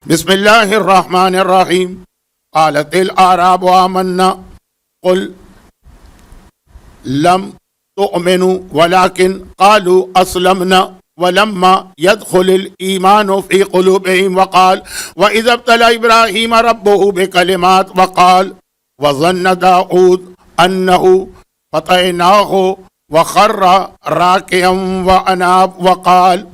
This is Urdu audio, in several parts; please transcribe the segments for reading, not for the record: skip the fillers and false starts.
بسم اللہ الرحمن الرحیم قالت الاعراب آمنا قل لم تؤمنوا ولكن قالوا اسلمنا ولما يدخل الايمان في قلوبهم وقال واذا ابتلى ابراهيم ربه بكلمات وقال وظن داود انه فتناه وخر راكعا واناب وقال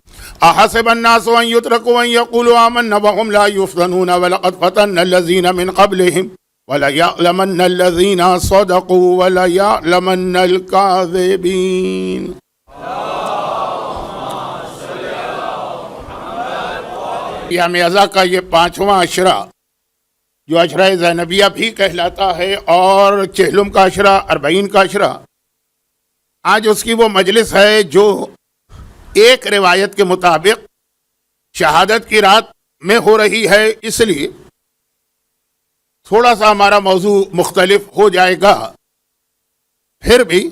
احسب الناس ان يتركوا ان يقولوا آمنا وهم لا يفتنون ولقد فتنا الذين من قبلهم وليعلمن الذين صدقوا وليعلمن الكاذبين. یا میزا کا یہ 5واں عشرہ جو عشرہ زینبیہ بھی کہلاتا ہے اور چہلم کا عشرہ 40 کا عشرہ، آج اس کی وہ مجلس ہے جو ایک روایت کے مطابق شہادت کی رات میں ہو رہی ہے، اس لیے تھوڑا سا ہمارا موضوع مختلف ہو جائے گا. پھر بھی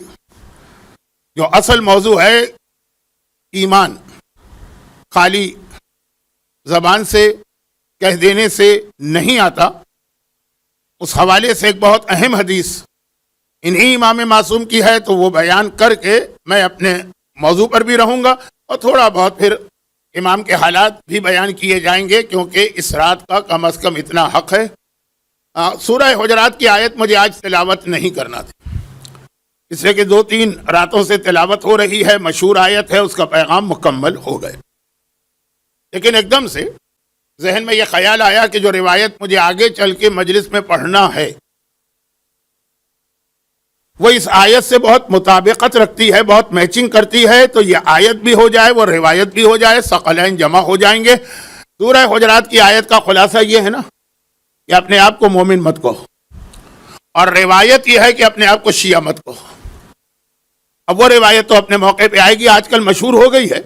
جو اصل موضوع ہے ایمان، خالی زبان سے کہہ دینے سے نہیں آتا. اس حوالے سے ایک بہت اہم حدیث انہی امام معصوم کی ہے، تو وہ بیان کر کے میں اپنے موضوع پر بھی رہوں گا اور تھوڑا بہت پھر امام کے حالات بھی بیان کیے جائیں گے، کیونکہ اس رات کا کم از کم اتنا حق ہے. سورہ حجرات کی آیت مجھے آج تلاوت نہیں کرنا تھی، اس لیے کہ 2-3 راتوں سے تلاوت ہو رہی ہے، مشہور آیت ہے، اس کا پیغام مکمل ہو گئے. لیکن ایک دم سے ذہن میں یہ خیال آیا کہ جو روایت مجھے آگے چل کے مجلس میں پڑھنا ہے وہ اس آیت سے بہت مطابقت رکھتی ہے، بہت میچنگ کرتی ہے، تو یہ آیت بھی ہو جائے، وہ روایت بھی ہو جائے، ثقلین جمع ہو جائیں گے. سورہ حجرات کی آیت کا خلاصہ یہ ہے نا کہ اپنے آپ کو مومن مت کہو، اور روایت یہ ہے کہ اپنے آپ کو شیعہ مت کہو. اب وہ روایت تو اپنے موقع پہ آئے گی، آج کل مشہور ہو گئی ہے،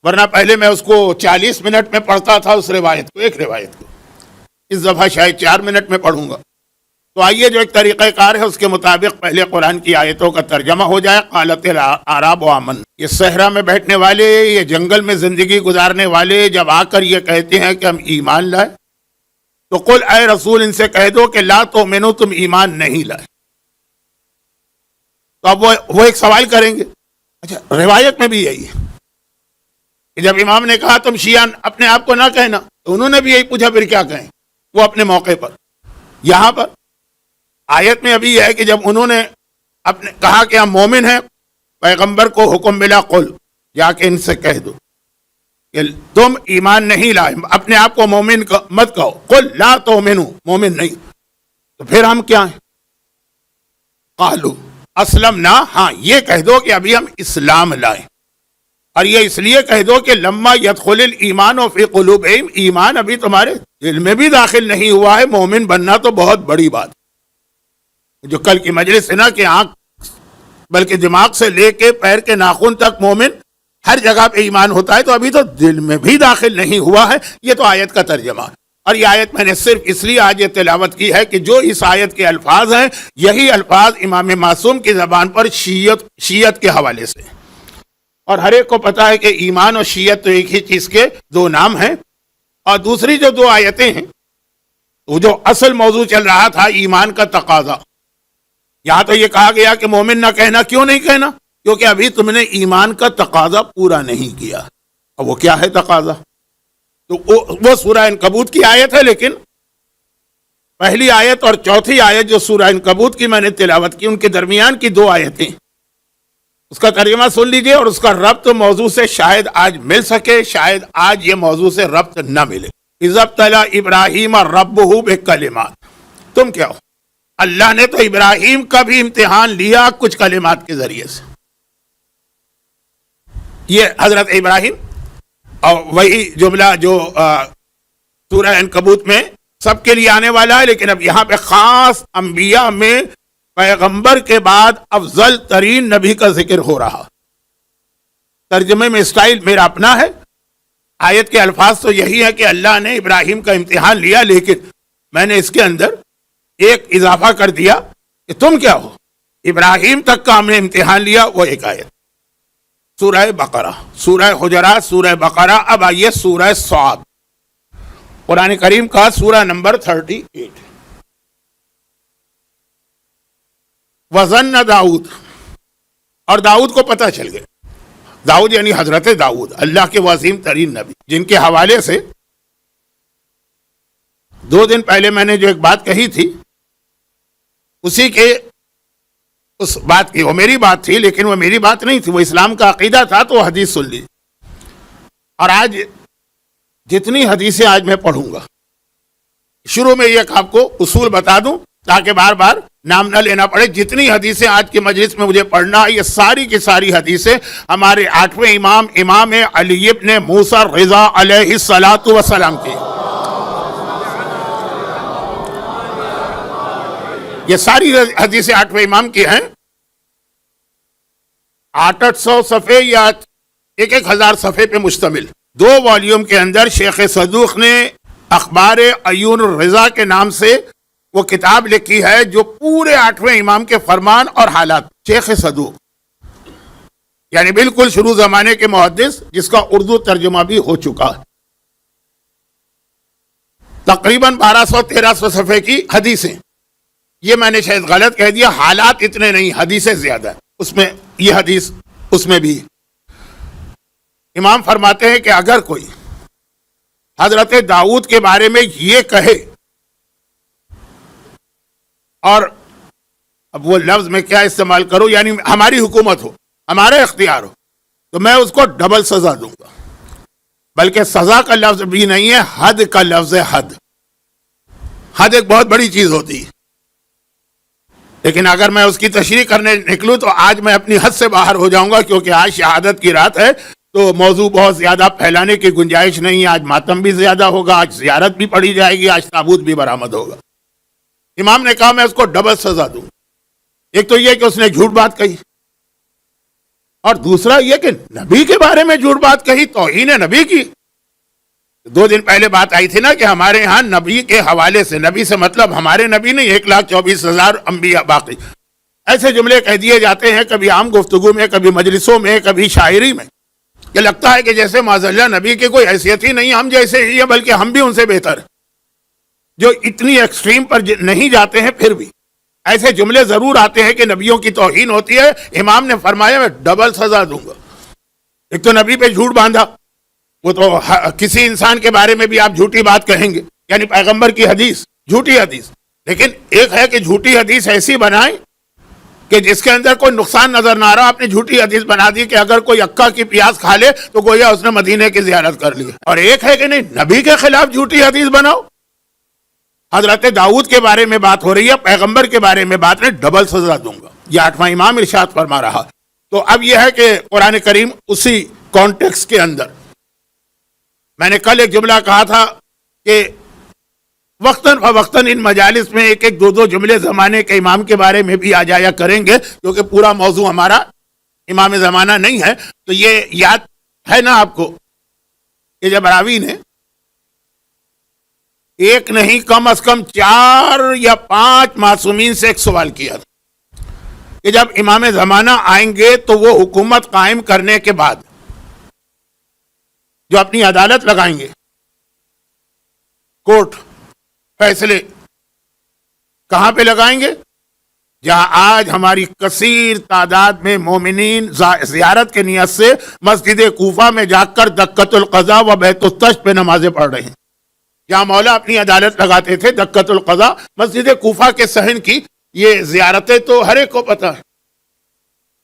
ورنہ پہلے میں اس کو 40 منٹ میں پڑھتا تھا، اس روایت کو، ایک روایت کو. اس دفعہ شاید 4 منٹ میں پڑھوں گا. تو آئیے جو ایک طریقہ کار ہے اس کے مطابق پہلے قرآن کی آیتوں کا ترجمہ ہو جائے. قالت الاعراب آمنا، یہ صحرا میں بیٹھنے والے، یہ جنگل میں زندگی گزارنے والے جب آ کر یہ کہتے ہیں کہ ہم ایمان لائے، تو قل اے رسول ان سے کہہ دو کہ لا تؤمنو، تم ایمان نہیں لائے. تو اب وہ ایک سوال کریں گے، اچھا روایت میں بھی یہی ہے کہ جب امام نے کہا تم شیعہ اپنے آپ کو نہ کہنا، تو انہوں نے بھی یہی پوچھا پھر کیا کہیں، وہ اپنے موقع پر. یہاں پر آیت میں ابھی یہ ہے کہ جب انہوں نے اپنے کہا کہ ہم مومن ہیں، پیغمبر کو حکم ملا قل، جا کے ان سے کہہ دو کہ تم ایمان نہیں لائے، اپنے آپ کو مومن مت کہو. قل لا تؤمنو، مومن نہیں. تو پھر ہم کیا ہیں؟ قالو اسلمنا، ہاں یہ کہہ دو کہ ابھی ہم اسلام لائے. اور یہ اس لیے کہہ دو کہ لما يدخل الایمان فی قلوبہم، ایمان ابھی تمہارے دل میں بھی داخل نہیں ہوا ہے. مومن بننا تو بہت بڑی بات، جو کل کی مجلس ہے نا کہ آنکھ بلکہ دماغ سے لے کے پیر کے ناخن تک مومن ہر جگہ پہ ایمان ہوتا ہے، تو ابھی تو دل میں بھی داخل نہیں ہوا ہے. یہ تو آیت کا ترجمہ ہے. اور یہ آیت میں نے صرف اس لیے آج یہ تلاوت کی ہے کہ جو اس آیت کے الفاظ ہیں یہی الفاظ امام معصوم کی زبان پر شیعت کے حوالے سے، اور ہر ایک کو پتا ہے کہ ایمان اور شیعت تو ایک ہی چیز کے 2 نام ہیں. اور دوسری جو 2 آیتیں ہیں، وہ جو اصل موضوع چل رہا تھا ایمان کا تقاضا، یہاں تو یہ کہا گیا کہ مومن نہ کہنا. کیوں نہیں کہنا؟ کیونکہ ابھی تم نے ایمان کا تقاضا پورا نہیں کیا. اور وہ کیا ہے تقاضا؟ تو وہ سورہ عنکبوت کی آیت ہے، لیکن پہلی آیت اور چوتھی آیت جو سورہ عنکبوت کی میں نے تلاوت کی، ان کے درمیان کی 2 آیتیں، اس کا ترجمہ سن لیجئے، اور اس کا ربط موضوع سے شاید آج مل سکے، شاید آج یہ موضوع سے ربط نہ ملے. اذ ابتلی ابراہیم ربہ بکلمات، تم کیا ہو؟ اللہ نے تو ابراہیم کا بھی امتحان لیا کچھ کلمات کے ذریعے سے. یہ حضرت ابراہیم، اور وہی جملہ جو سورہ عنکبوت میں سب کے لیے آنے والا ہے، لیکن اب یہاں پہ خاص انبیاء میں پیغمبر کے بعد افضل ترین نبی کا ذکر ہو رہا. ترجمے میں اسٹائل میرا اپنا ہے، آیت کے الفاظ تو یہی ہے کہ اللہ نے ابراہیم کا امتحان لیا، لیکن میں نے اس کے اندر ایک اضافہ کر دیا کہ تم کیا ہو؟ ابراہیم تک کا ہم نے امتحان لیا. وہ ایک آیت سورہ بقرہ، سورہ حجرات، سورہ بقرہ. اب آئیے سورہ صاد. قرآن کریم کا سورہ نمبر 38. وظن داؤد، اور داؤد کو پتہ چل گیا. داؤد یعنی حضرت داؤد، اللہ کے عظیم ترین نبی، جن کے حوالے سے 2 دن پہلے میں نے جو ایک بات کہی تھی، اسی کے اس بات کی، وہ میری بات تھی لیکن وہ میری بات نہیں تھی، وہ اسلام کا عقیدہ تھا، تو وہ حدیث سن لی. اور آج جتنی حدیثیں آج میں پڑھوں گا، شروع میں ایک آپ کو اصول بتا دوں تاکہ بار بار نام نہ لینا پڑے. جتنی حدیثیں آج کی مجلس میں مجھے پڑھنا ہے، یہ ساری کی ساری حدیثیں ہمارے 8ویں امام علی ابن موسیٰ رضا علیہ الصلاۃ والسلام کی. یہ ساری حدیثیں 8ویں امام کی ہیں. 800 صفحے یا 1000 صفحے پہ مشتمل 2 والیوم کے اندر شیخ صدوق نے اخبار عیون الرضا کے نام سے وہ کتاب لکھی ہے، جو پورے 8ویں امام کے فرمان اور حالات. شیخ صدوق یعنی بالکل شروع زمانے کے محدث، جس کا اردو ترجمہ بھی ہو چکا ہے. تقریباً 1200-1300 صفحے کی حدیثیں. یہ میں نے شاید غلط کہہ دیا، حالات اتنے نہیں، حدیثیں زیادہ ہیں. اس میں یہ حدیث اس میں بھی. امام فرماتے ہیں کہ اگر کوئی حضرت داؤد کے بارے میں یہ کہے، اور اب وہ لفظ میں کیا استعمال کروں، یعنی ہماری حکومت ہو، ہمارا اختیار ہو، تو میں اس کو ڈبل سزا دوں گا. بلکہ سزا کا لفظ بھی نہیں ہے، حد کا لفظ ہے. حد ایک بہت بڑی چیز ہوتی ہے، لیکن اگر میں اس کی تشریح کرنے نکلوں تو آج میں اپنی حد سے باہر ہو جاؤں گا، کیونکہ آج شہادت کی رات ہے، تو موضوع بہت زیادہ پھیلانے کی گنجائش نہیں ہے. آج ماتم بھی زیادہ ہوگا، آج زیارت بھی پڑھی جائے گی، آج تابوت بھی برآمد ہوگا. امام نے کہا میں اس کو ڈبل سزا دوں. ایک تو یہ کہ اس نے جھوٹ بات کہی، اور دوسرا یہ کہ نبی کے بارے میں جھوٹ بات کہی، توہین نبی کی. 2 دن پہلے بات آئی تھی نا کہ ہمارے ہاں نبی کے حوالے سے، نبی سے مطلب ہمارے نبی نہیں، 1,24,000 انبیاء باقی، ایسے جملے کہہ دیے جاتے ہیں کبھی عام گفتگو میں، کبھی مجلسوں میں، کبھی شاعری میں. یہ لگتا ہے کہ جیسے معاذاللہ نبی کی کوئی حیثیت ہی نہیں، ہم جیسے ہی ہیں، بلکہ ہم بھی ان سے بہتر ہیں. جو اتنی ایکسٹریم پر نہیں جاتے ہیں، پھر بھی ایسے جملے ضرور آتے ہیں کہ نبیوں کی توہین ہوتی ہے. امام نے فرمایا میں ڈبل سزا دوں گا. ایک تو نبی پہ جھوٹ باندھا، وہ تو کسی انسان کے بارے میں بھی آپ جھوٹی بات کہیں گے، یعنی پیغمبر کی حدیث جھوٹی حدیث. لیکن ایک ہے کہ جھوٹی حدیث ایسی بنائیں کہ جس کے اندر کوئی نقصان نظر نہ آ رہا. آپ نے جھوٹی حدیث بنا دی کہ اگر کوئی اکا کی پیاز کھا لے تو گویا اس نے مدینے کی زیارت کر لی. اور ایک ہے کہ نہیں، نبی کے خلاف جھوٹی حدیث بناؤ. حضرت داؤد کے بارے میں بات ہو رہی ہے، پیغمبر کے بارے میں بات نہیں، ڈبل سزا دوں گا. یہ 8واں امام ارشاد فرما رہا. تو اب یہ ہے کہ قرآن کریم اسی کانٹیکس کے اندر، میں نے کل ایک جملہ کہا تھا کہ وقتاً فوقتاً ان مجالس میں 1-2 جملے زمانے کے امام کے بارے میں بھی آ جایا کریں گے، کیونکہ پورا موضوع ہمارا امام زمانہ نہیں ہے. تو یہ یاد ہے نا آپ کو کہ جب راوی نے ایک نہیں کم از کم 4 یا 5 معصومین سے ایک سوال کیا تھا کہ جب امام زمانہ آئیں گے تو وہ حکومت قائم کرنے کے بعد جو اپنی عدالت لگائیں گے، کورٹ فیصلے کہاں پہ لگائیں گے؟ جہاں آج ہماری کثیر تعداد میں مومنین زیارت کے نیت سے مسجد کوفہ میں جا کر دکۃ القضاء و بیت التشت پہ نمازیں پڑھ رہے ہیں. جہاں مولا اپنی عدالت لگاتے تھے، دکۃ القضاء مسجد کوفہ کے صحن کی یہ زیارتیں تو ہر ایک کو پتہ ہے.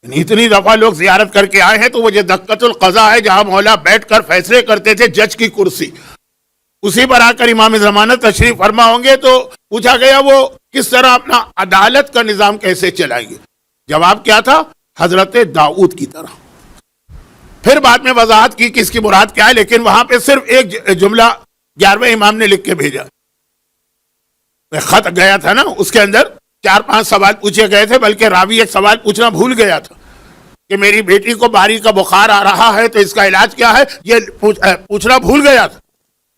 اتنی دفعہ لوگ زیارت کر کے آئے ہیں، تو وہ جو دکۃ القضاء ہے جہاں مولا بیٹھ کر فیصلے کرتے تھے، جج کی کرسی، اسی پر آ کر امام زمانہ تشریف فرما ہوں گے. تو پوچھا گیا وہ کس طرح اپنا عدالت کا نظام کیسے چلائیں گے؟ جواب کیا تھا؟ حضرت داؤد کی طرح. پھر بعد میں وضاحت کی کہ اس کی مراد کیا ہے، لیکن وہاں پہ صرف ایک جملہ 11ویں امام نے لکھ کے بھیجا. خط گیا تھا نا، اس کے اندر 4-5 سوال پوچھے گئے تھے، بلکہ راوی ایک سوال پوچھنا بھول گیا تھا کہ میری بیٹی کو باری کا بخار آ رہا ہے تو اس کا علاج کیا ہے. یہ پوچھنا بھول گیا تھا،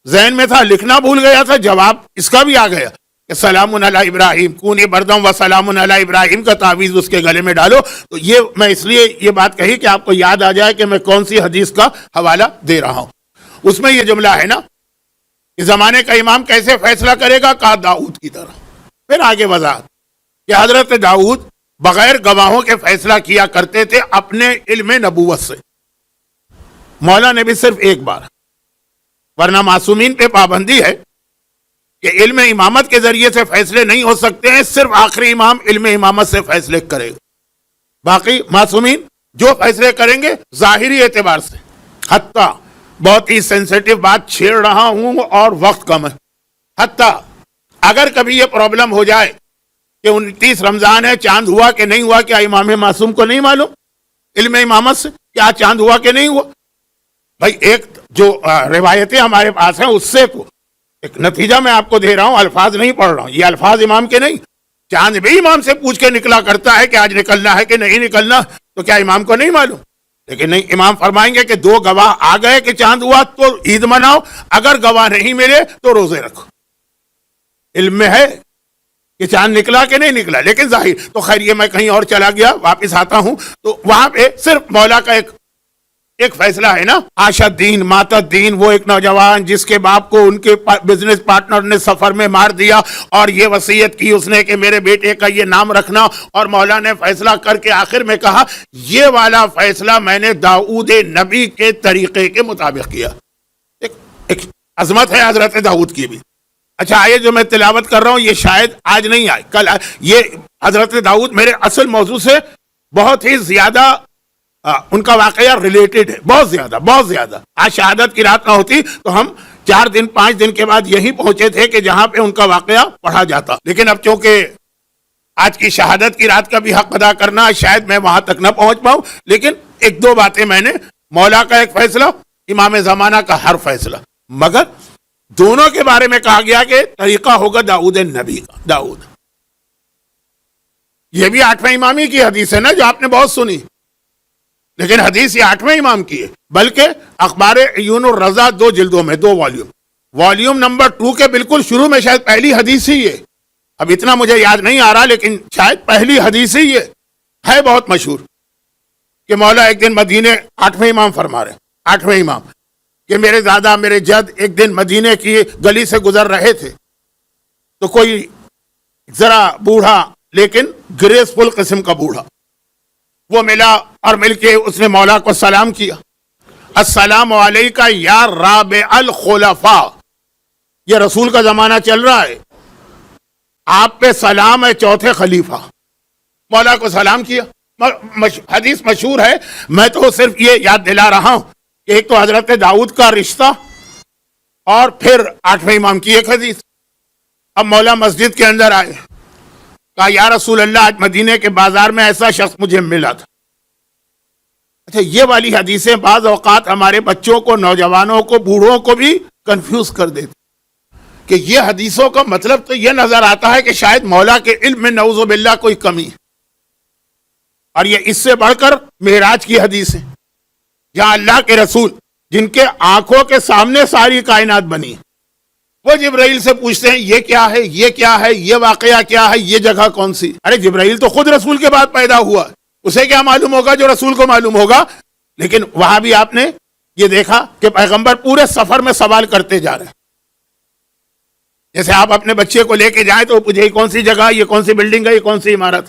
ذہن میں تھا، لکھنا بھول گیا تھا. جواب اس کا بھی آ گیا کہ سلام علی ابراہیم کونی بردم و سلام علی ابراہیم کا تعویذ اس کے گلے میں ڈالو. تو یہ میں اس لیے یہ بات کہی کہ آپ کو یاد آ جائے کہ میں کون سی حدیث کا حوالہ دے رہا ہوں. اس میں یہ جملہ ہے نا کہ زمانے کا امام کیسے فیصلہ کرے گا؟ کہا داؤد کی طرح. پھر آگے وضاحت کہ حضرت داؤد بغیر گواہوں کے فیصلہ کیا کرتے تھے اپنے علم نبوت سے. مولا نے بھی صرف ایک بار، ورنہ معصومین پہ پابندی ہے کہ علم امامت کے ذریعے سے فیصلے نہیں ہو سکتے ہیں، صرف آخری امام علم امامت سے فیصلے کرے گا. باقی معصومین جو فیصلے کریں گے ظاہری اعتبار سے. حتیٰ بہت ہی سینسیٹیو بات چھیڑ رہا ہوں اور وقت کم ہے، حتیٰ اگر کبھی یہ پرابلم ہو جائے کہ 29 رمضان ہے، چاند ہوا کہ نہیں ہوا، کیا امام معصوم کو نہیں معلوم علم امامت سے کیا چاند ہوا کہ نہیں ہوا؟ بھائی ایک جو روایتیں ہمارے پاس ہیں اس سے تو ایک نتیجہ میں آپ کو دے رہا ہوں، الفاظ نہیں پڑھ رہا ہوں، یہ الفاظ امام کے نہیں. چاند بھی امام سے پوچھ کے نکلا کرتا ہے کہ آج نکلنا ہے کہ نہیں نکلنا، تو کیا امام کو نہیں معلوم؟ لیکن نہیں، امام فرمائیں گے کہ 2 گواہ آ گئے کہ چاند ہوا تو عید مناؤ، اگر گواہ نہیں ملے تو روزے رکھو. علم میں ہے کہ چاند نکلا کہ نہیں نکلا، لیکن ظاہر تو خیر یہ میں کہیں اور چلا گیا، واپس آتا ہوں. تو وہاں پہ صرف مولا کا ایک فیصلہ ہے نا. آشا الدین مات الدین، وہ ایک نوجوان جس کے باپ کو ان کے بزنس پارٹنر نے سفر میں مار دیا اور یہ وصیت کی اس نے کہ میرے بیٹے کا یہ نام رکھنا، اور مولا نے فیصلہ کر کے آخر میں کہا یہ والا فیصلہ میں نے داؤد نبی کے طریقے کے مطابق کیا. ایک عظمت ہے حضرت داؤد کی بھی. اچھا آئے جو میں تلاوت کر رہا ہوں یہ شاید آج نہیں آئے، کل آئے. یہ حضرت داؤد میرے اصل موضوع سے بہت ہی زیادہ ان کا واقعہ ریلیٹڈ ہے، بہت زیادہ. آج شہادت کی رات نہ ہوتی تو ہم 4 دن 5 دن کے بعد یہی پہنچے تھے کہ جہاں پہ ان کا واقعہ پڑھا جاتا. لیکن اب چونکہ آج کی شہادت کی رات کا بھی حق ادا کرنا، شاید میں وہاں تک نہ پہنچ پاؤں، لیکن 1-2 باتیں میں نے، مولا کا ایک فیصلہ، امام زمانہ کا ہر فیصلہ، مگر دونوں کے بارے میں کہا گیا کہ طریقہ ہوگا داؤد نبی کا. داؤد یہ بھی 8ویں امامی کی حدیث ہے نا جو آپ نے بہت سنی، لیکن حدیث یہ 8ویں امام کی ہے، بلکہ اخبار عیون الرضا 2 جلدوں میں 2 والیوم نمبر 2 کے بالکل شروع میں شاید پہلی حدیث ہی ہے. اب اتنا مجھے یاد نہیں آ رہا لیکن شاید پہلی حدیث ہی ہے بہت مشہور کہ مولا ایک دن مدینے 8ویں امام فرما رہے 8ویں امام کہ میرے دادا میرے جد ایک دن مدینے کی گلی سے گزر رہے تھے تو کوئی ذرا بوڑھا لیکن گریسفل قسم کا بوڑھا وہ ملا اور مل کے اس نے مولا کو سلام کیا. السلام علیکہ یا رابع الخلفاء، یہ رسول کا زمانہ چل رہا ہے، آپ پہ سلام ہے 4تھے خلیفہ. مولا کو سلام کیا. حدیث مشہور ہے، میں تو صرف یہ یاد دلا رہا ہوں کہ ایک تو حضرت داؤد کا رشتہ اور پھر 8ویں امام کی ایک حدیث. اب مولا مسجد کے اندر آئے، کہا یا رسول اللہ آج مدینے کے بازار میں ایسا شخص مجھے ملا تھا. اچھا یہ والی حدیثیں بعض اوقات ہمارے بچوں کو، نوجوانوں کو، بوڑھوں کو بھی کنفیوز کر دیتی کہ یہ حدیثوں کا مطلب تو یہ نظر آتا ہے کہ شاید مولا کے علم میں نعوذ باللہ کوئی کمی ہے. اور یہ اس سے بڑھ کر معراج کی حدیث ہے جہاں اللہ کے رسول جن کے آنکھوں کے سامنے ساری کائنات بنی، وہ جبرائیل سے پوچھتے ہیں یہ کیا ہے، یہ کیا ہے، یہ واقعہ کیا ہے، یہ جگہ کون سی؟ ارے جبرائیل تو خود رسول کے بعد پیدا ہوا، اسے کیا معلوم ہوگا جو رسول کو معلوم ہوگا؟ لیکن وہاں بھی آپ نے یہ دیکھا کہ پیغمبر پورے سفر میں سوال کرتے جا رہے ہیں. جیسے آپ اپنے بچے کو لے کے جائیں تو پوچھے یہ کون سی جگہ، یہ کون سی بلڈنگ ہے، یہ کون سی عمارت.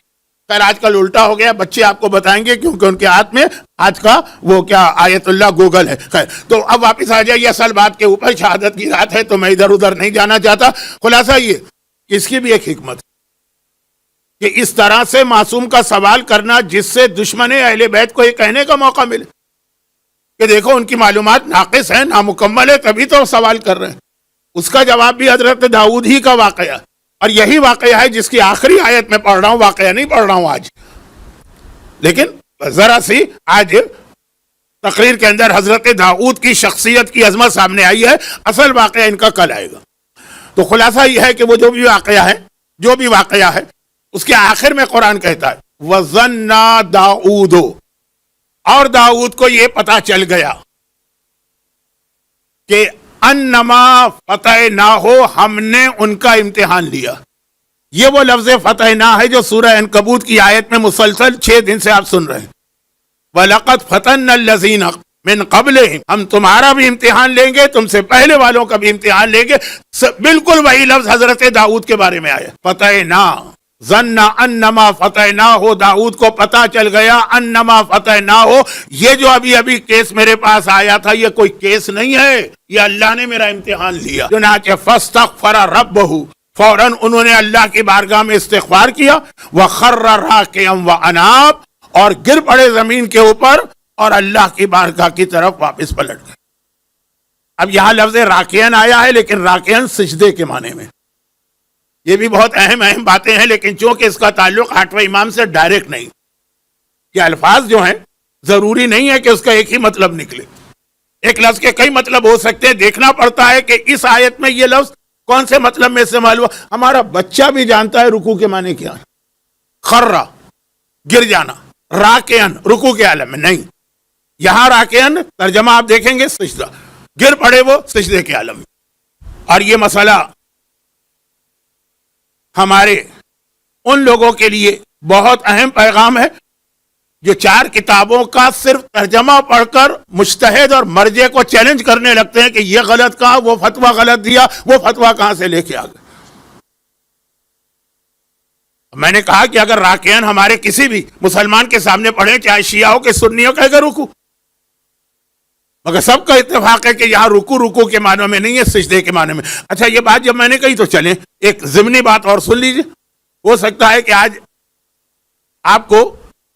خیر آج کل الٹا ہو گیا، بچے آپ کو بتائیں گے کیونکہ ان کے ہاتھ میں آج کا وہ کیا آیت اللہ گوگل ہے. خیر تو اب واپس آ جائیے اصل بات کے اوپر. شہادت کی رات ہے تو میں ادھر ادھر نہیں جانا چاہتا. خلاصہ یہ کہ اس کی بھی ایک حکمت کہ اس طرح سے معصوم کا سوال کرنا جس سے دشمن اہل بیت کو یہ کہنے کا موقع ملے کہ دیکھو ان کی معلومات ناقص ہیں، نامکمل ہے، تبھی تو سوال کر رہے ہیں. اس کا جواب بھی حضرت داؤد ہی کا واقعہ، اور یہی واقعہ ہے جس کی آخری آیت میں پڑھ رہا ہوں، واقعہ نہیں پڑھ رہا ہوں آج. لیکن ذرا سی آج تقریر کے اندر حضرت داؤد کی شخصیت کی عظمت سامنے آئی ہے، اصل واقعہ ان کا کل آئے گا. تو خلاصہ یہ ہے کہ وہ جو بھی واقعہ ہے اس کے آخر میں قرآن کہتا ہے وَظَنَّا داؤد، اور داؤد کو یہ پتا چل گیا کہ انما فتح نہ ہو، ہم نے ان کا امتحان لیا. یہ وہ لفظ فتح نہ ہے جو سورہ عنکبوت کی آیت میں مسلسل 6 دن سے آپ سن رہے ہیں. وَلَقَدْ فَتَنَّا الَّذِينَ من قبلہم، ہم تمہارا بھی امتحان لیں گے، تم سے پہلے والوں کا بھی امتحان لیں گے. بالکل وہی لفظ حضرت داؤد کے بارے میں آیا، فتحنا ظن انما فتحنا ہو، داؤد کو پتا چل گیا انما فتحنا ہو، یہ جو ابھی ابھی کیس میرے پاس آیا تھا یہ کوئی کیس نہیں ہے، یہ اللہ نے میرا امتحان لیا. چنانچہ فاستغفر ربہ، فوراً انہوں نے اللہ کی بارگاہ میں استغفار کیا، وخر راکعا واناب، اور گر پڑے زمین کے اوپر اور اللہ کی بارگاہ کی طرف واپس پلٹ گئے. اب یہاں لفظ راکعن آیا ہے، لیکن راکعن سجدے کے معنی میں. یہ بھی بہت اہم باتیں ہیں، لیکن چونکہ اس کا تعلق 8ویں امام سے ڈائریکٹ نہیں، یہ الفاظ جو ہیں ضروری نہیں ہے کہ اس کا ایک ہی مطلب نکلے، ایک لفظ کے کئی مطلب ہو سکتے ہیں. دیکھنا پڑتا ہے کہ اس آیت میں یہ لفظ کون سے مطلب میں استعمال ہوا. ہمارا بچہ بھی جانتا ہے رکوع کے معنی کیا ہے، خرہ گر جانا، راکعن رکوع کے عالم میں نہیں. یہاں راکعن ترجمہ آپ دیکھیں گے سجدہ، گر پڑے وہ سجدے کے عالم میں. اور یہ مسئلہ ہمارے ان لوگوں کے لیے بہت اہم پیغام ہے جو 4 کتابوں کا صرف ترجمہ پڑھ کر مجتہد اور مرجع کو چیلنج کرنے لگتے ہیں کہ یہ غلط کہا، وہ فتویٰ غلط دیا، وہ فتویٰ کہاں سے لے کے آ گئے. میں نے کہا کہ اگر راکعن ہمارے کسی بھی مسلمان کے سامنے پڑھیں، چاہے شیعہ ہو کہ سنی ہو، کہے گا رکوع، مگر سب کا اتفاق ہے کہ یہاں رکوع کے معنوں میں نہیں ہے، سجدے کے معنوں میں. اچھا یہ بات جب میں نے کہی تو چلیں ایک ضمنی بات اور سن لیجیے. ہو سکتا ہے کہ آج آپ کو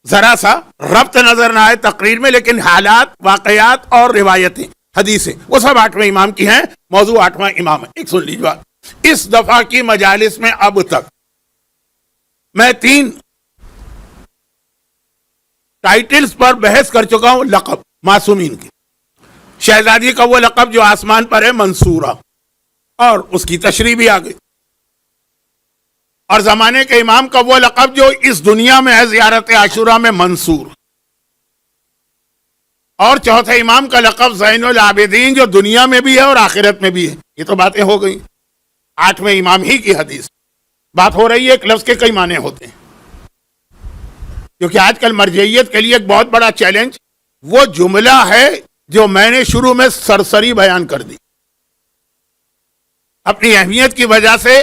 ذرا سا ربط نظر نہ آئے تقریر میں، لیکن حالات، واقعات اور روایتیں، حدیثیں وہ سب 8ویں امام کی ہیں، موضوع 8واں امام ہے. ایک سن لیجیے بات. اس دفعہ کی مجالس میں اب تک میں 3 ٹائٹلز پر بحث کر چکا ہوں لقب معصومین کی. شہزادی کا وہ لقب جو آسمان پر ہے منصورہ، اور اس کی تشریح بھی آ گئی. اور زمانے کے امام کا وہ لقب جو اس دنیا میں ہے زیارت عاشورہ میں منصور. اور چوتھے امام کا لقب زین العابدین جو دنیا میں بھی ہے اور آخرت میں بھی ہے. یہ تو باتیں ہو گئی 8ویں امام ہی کی حدیث. بات ہو رہی ہے ایک لفظ کے کئی معنی ہوتے ہیں، کیونکہ آج کل مرجعیت کے لیے ایک بہت بڑا چیلنج وہ جملہ ہے جو میں نے شروع میں سرسری بیان کر دی. اپنی اہمیت کی وجہ سے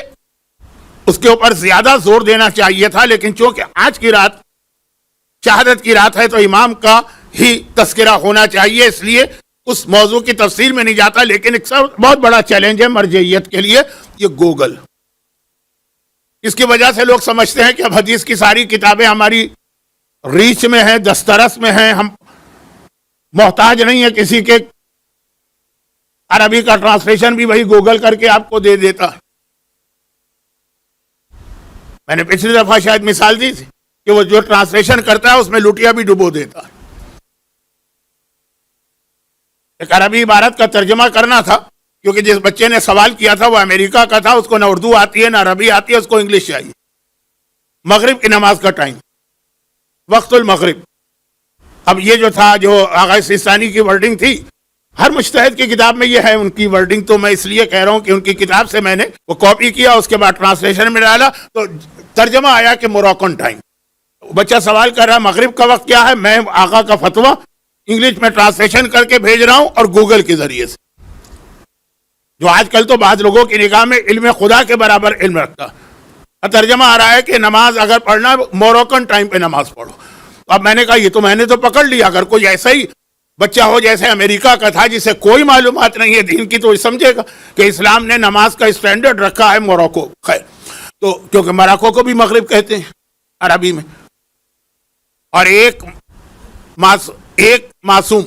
اس کے اوپر زیادہ زور دینا چاہیے تھا، لیکن چونکہ آج کی رات شہادت کی رات ہے تو امام کا ہی تذکرہ ہونا چاہیے، اس لیے اس موضوع کی تفصیل میں نہیں جاتا. لیکن ایک بہت بڑا چیلنج ہے مرجعیت کے لیے یہ گوگل. اس کی وجہ سے لوگ سمجھتے ہیں کہ اب حدیث کی ساری کتابیں ہماری ریچ میں ہیں، دسترس میں ہیں، ہم محتاج نہیں ہے کسی کے. عربی کا ٹرانسلیشن بھی وہی گوگل کر کے آپ کو دے دیتا. میں نے پچھلی دفعہ شاید مثال دی تھی کہ وہ جو ٹرانسلیشن کرتا ہے اس میں لوٹیا بھی ڈبو دیتا. ایک عربی عبارت کا ترجمہ کرنا تھا، کیونکہ جس بچے نے سوال کیا تھا وہ امریکہ کا تھا، اس کو نہ اردو آتی ہے نہ عربی آتی ہے، اس کو انگلش چاہیے. مغرب کی نماز کا ٹائم، وقت المغرب. اب یہ جو تھا جو آغا سیستانی کی ورڈنگ تھی، ہر مجتہد کی کتاب میں یہ ہے ان کی ورڈنگ. تو میں اس لیے کہہ رہا ہوں کہ ان کی کتاب سے میں نے وہ کاپی کیا، اس کے بعد ٹرانسلیشن میں ڈالا تو ترجمہ آیا کہ موروکن ٹائم. بچہ سوال کر رہا مغرب کا وقت کیا ہے، میں آقا کا فتویٰ انگلش میں ٹرانسلیشن کر کے بھیج رہا ہوں اور گوگل کے ذریعے سے، جو آج کل تو بعض لوگوں کی نگاہ میں علم خدا کے برابر علم رکھتا. ترجمہ آ رہا ہے کہ نماز اگر پڑھنا موروکن ٹائم پہ نماز پڑھو. اب میں نے کہا یہ تو میں نے تو پکڑ لیا، اگر کوئی ایسا ہی بچہ ہو جیسے امریکہ کا تھا جسے کوئی معلومات نہیں ہے دین کی، تو سمجھے گا کہ اسلام نے نماز کا اسٹینڈرڈ رکھا ہے موروکو. خیر، تو کیونکہ موروکو کو بھی مغرب کہتے ہیں عربی میں. اور ایک معصوم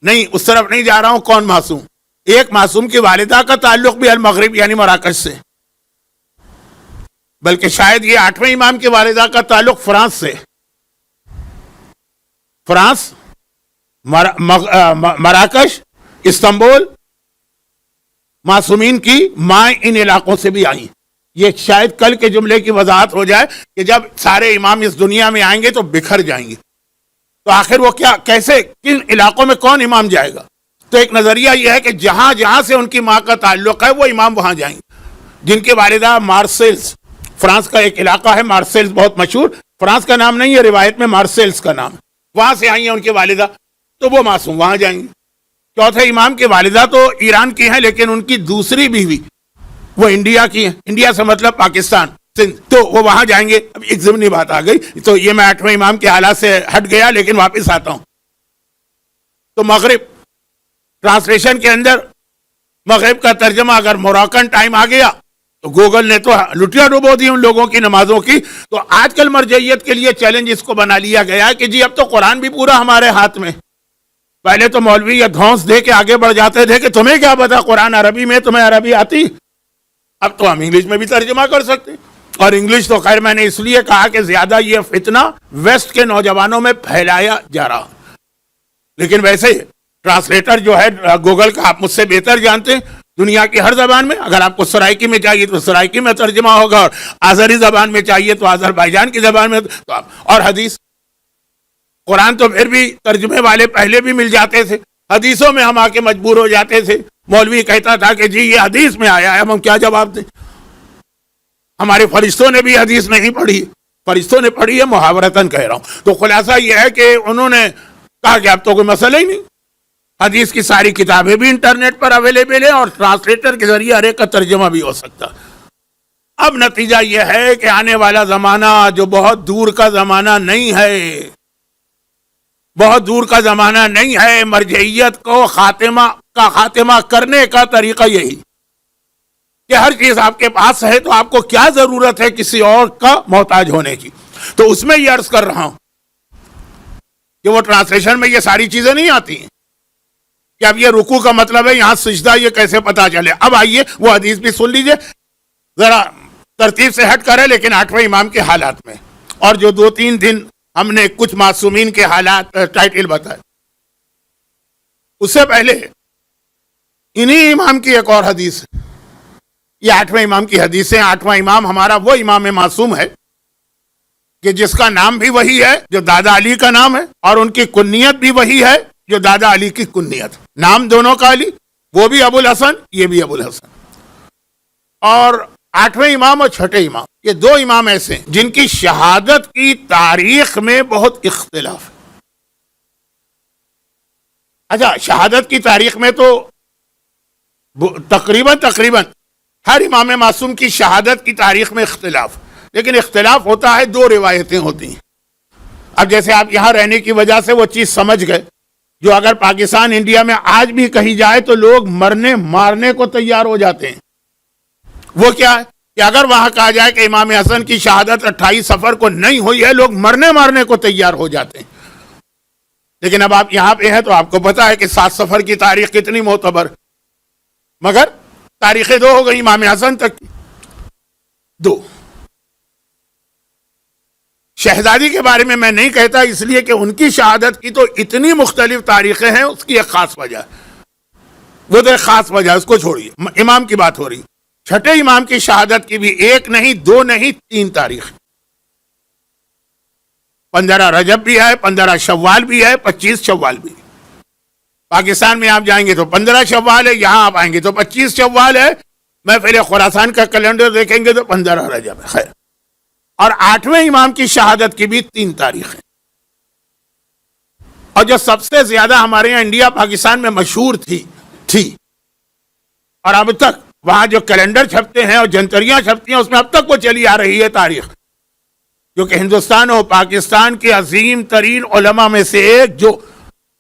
نہیں، اس طرف نہیں جا رہا ہوں کون معصوم، ایک معصوم کی والدہ کا تعلق بھی المغرب یعنی مراکش سے، بلکہ شاید یہ 8ویں امام کی والدہ کا تعلق فرانس سے. فرانس، مراکش، استنبول، معصومین کی مائیں ان علاقوں سے بھی آئیں. یہ شاید کل کے جملے کی وضاحت ہو جائے کہ جب سارے امام اس دنیا میں آئیں گے تو بکھر جائیں گے، تو آخر وہ کیا، کیسے، کن علاقوں میں کون امام جائے گا. تو ایک نظریہ یہ ہے کہ جہاں جہاں سے ان کی ماں کا تعلق ہے وہ امام وہاں جائیں گے. جن کے والدہ مارسیلز، فرانس کا ایک علاقہ ہے مارسیلز بہت مشہور، فرانس کا نام نہیں ہے روایت میں، مارسیلز کا نام ہے، وہاں سے آئی ہیں ان کی والدہ، تو وہ معصوم وہاں جائیں گے. چوتھے امام کی والدہ تو ایران کی ہیں لیکن ان کی دوسری بیوی وہ انڈیا کی ہیں. انڈیا سے مطلب پاکستان سندھ, تو وہ وہاں جائیں گے. اب ایک ضمنی بات آ گئی, تو یہ میں 8ویں امام کے حالات سے ہٹ گیا لیکن واپس آتا ہوں. تو مغرب ٹرانسلیشن کے اندر مغرب کا ترجمہ اگر موراکن ٹائم آ گیا تو گوگل نے تو لٹیا ڈبو دی ان لوگوں کی نمازوں کی. تو آج کل مرجعیت کے لیے چیلنج اس کو بنا لیا گیا کہ جی اب تو قرآن بھی پورا ہمارے ہاتھ میں. پہلے تو مولوی یا دھونس دے کے آگے بڑھ جاتے تھے کہ تمہیں کیا پتا قرآن عربی میں, تمہیں عربی آتی. اب تو ہم انگلش میں بھی ترجمہ کر سکتے ہیں. اور انگلش تو خیر میں نے اس لیے کہا کہ زیادہ یہ فتنہ ویسٹ کے نوجوانوں میں پھیلایا جا رہا. لیکن ویسے ٹرانسلیٹر جو ہے گوگل کا, آپ مجھ سے بہتر جانتے ہیں, دنیا کی ہر زبان میں اگر آپ کو سرائکی میں چاہیے تو سرائکی میں ترجمہ ہوگا, اور آذری زبان میں چاہیے تو آذربائیجان کی زبان میں. تو اور حدیث قرآن تو پھر بھی ترجمے والے پہلے بھی مل جاتے تھے, حدیثوں میں ہم آ کے مجبور ہو جاتے تھے. مولوی کہتا تھا کہ جی یہ حدیث میں آیا ہے, ہم کیا جواب دیں. ہمارے فرشتوں نے بھی حدیث نہیں پڑھی, فرشتوں نے پڑھی ہے, محاورتاً کہہ رہا ہوں. تو خلاصہ یہ ہے کہ انہوں نے کہا کہ اب تو کوئی مسئلہ ہی نہیں, حدیث کی ساری کتابیں بھی انٹرنیٹ پر اویلیبل ہیں اور ٹرانسلیٹر کے ذریعے ہر ایک کا ترجمہ بھی ہو سکتا. اب نتیجہ یہ ہے کہ آنے والا زمانہ جو بہت دور کا زمانہ نہیں ہے, بہت دور کا زمانہ نہیں ہے, مرجعیت کو خاتمہ کرنے کا طریقہ یہی کہ ہر چیز آپ کے پاس ہے تو آپ کو کیا ضرورت ہے کسی اور کا محتاج ہونے کی. تو اس میں یہ عرض کر رہا ہوں کہ وہ ٹرانسلیشن میں یہ ساری چیزیں نہیں آتی ہیں کہ اب یہ رکوع کا مطلب ہے یہاں سجدہ, یہ کیسے پتا چلے. اب آئیے وہ حدیث بھی سن لیجئے, ذرا ترتیب سے ہٹ کر ہے لیکن 8ویں امام کے حالات میں. اور جو 2-3 دن ہم نے کچھ معصومین کے حالات ٹائٹل بتائے, اس سے پہلے انہی امام کی ایک اور حدیث ہے. یہ 8ویں امام کی حدیثیں. 8واں امام ہمارا وہ امام معصوم ہے کہ جس کا نام بھی وہی ہے جو دادا علی کا نام ہے, اور ان کی کنیت بھی وہی ہے جو دادا علی کی کنیت. نام دونوں کا علی, وہ بھی ابو الحسن, یہ بھی ابو الحسن. اور 8ویں امام اور چھٹے امام, یہ 2 امام ایسے ہیں جن کی شہادت کی تاریخ میں بہت اختلاف ہے. اچھا, شہادت کی تاریخ میں تو تقریباً ہر امام معصوم کی شہادت کی تاریخ میں اختلاف, لیکن اختلاف ہوتا ہے 2 روایتیں ہوتی ہیں. اب جیسے آپ یہاں رہنے کی وجہ سے وہ چیز سمجھ گئے جو اگر پاکستان انڈیا میں آج بھی کہی جائے تو لوگ مرنے مارنے کو تیار ہو جاتے ہیں. وہ کیا ہے کہ اگر وہاں کہا جائے کہ امام حسن کی شہادت 28 صفر کو نہیں ہوئی ہے, لوگ مرنے مارنے کو تیار ہو جاتے ہیں. لیکن اب آپ یہاں پہ ہیں تو آپ کو پتا ہے کہ 7 صفر کی تاریخ کتنی معتبر, مگر تاریخیں 2 ہو گئی امام حسن تک کی. 2 شہزادی کے بارے میں میں نہیں کہتا اس لیے کہ ان کی شہادت کی تو اتنی مختلف تاریخیں ہیں, اس کی ایک خاص وجہ ہے, وہ تو ایک خاص وجہ ہے, اس کو چھوڑیے. امام کی بات ہو رہی. چھٹے امام کی شہادت کی بھی 1 نہیں 2 نہیں 3 تاریخ. 15 رجب بھی ہے, 15 شوال بھی ہے, 25 شوال بھی. پاکستان میں آپ جائیں گے تو 15 شوال ہے, یہاں آپ آئیں گے تو 25 شوال ہے. محفل خراسان کا کیلنڈر دیکھیں گے تو 15 رجب ہے. خیر, اور 8ویں امام کی شہادت کی بھی 3 تاریخیں. اور جو سب سے زیادہ ہمارے یہاں انڈیا پاکستان میں مشہور تھی اور اب تک وہاں جو کیلنڈر چھپتے ہیں اور جنتریاں چھپتی ہیں اس میں اب تک وہ چلی آ رہی ہے تاریخ, جو کہ ہندوستان اور پاکستان کے عظیم ترین علماء میں سے ایک جو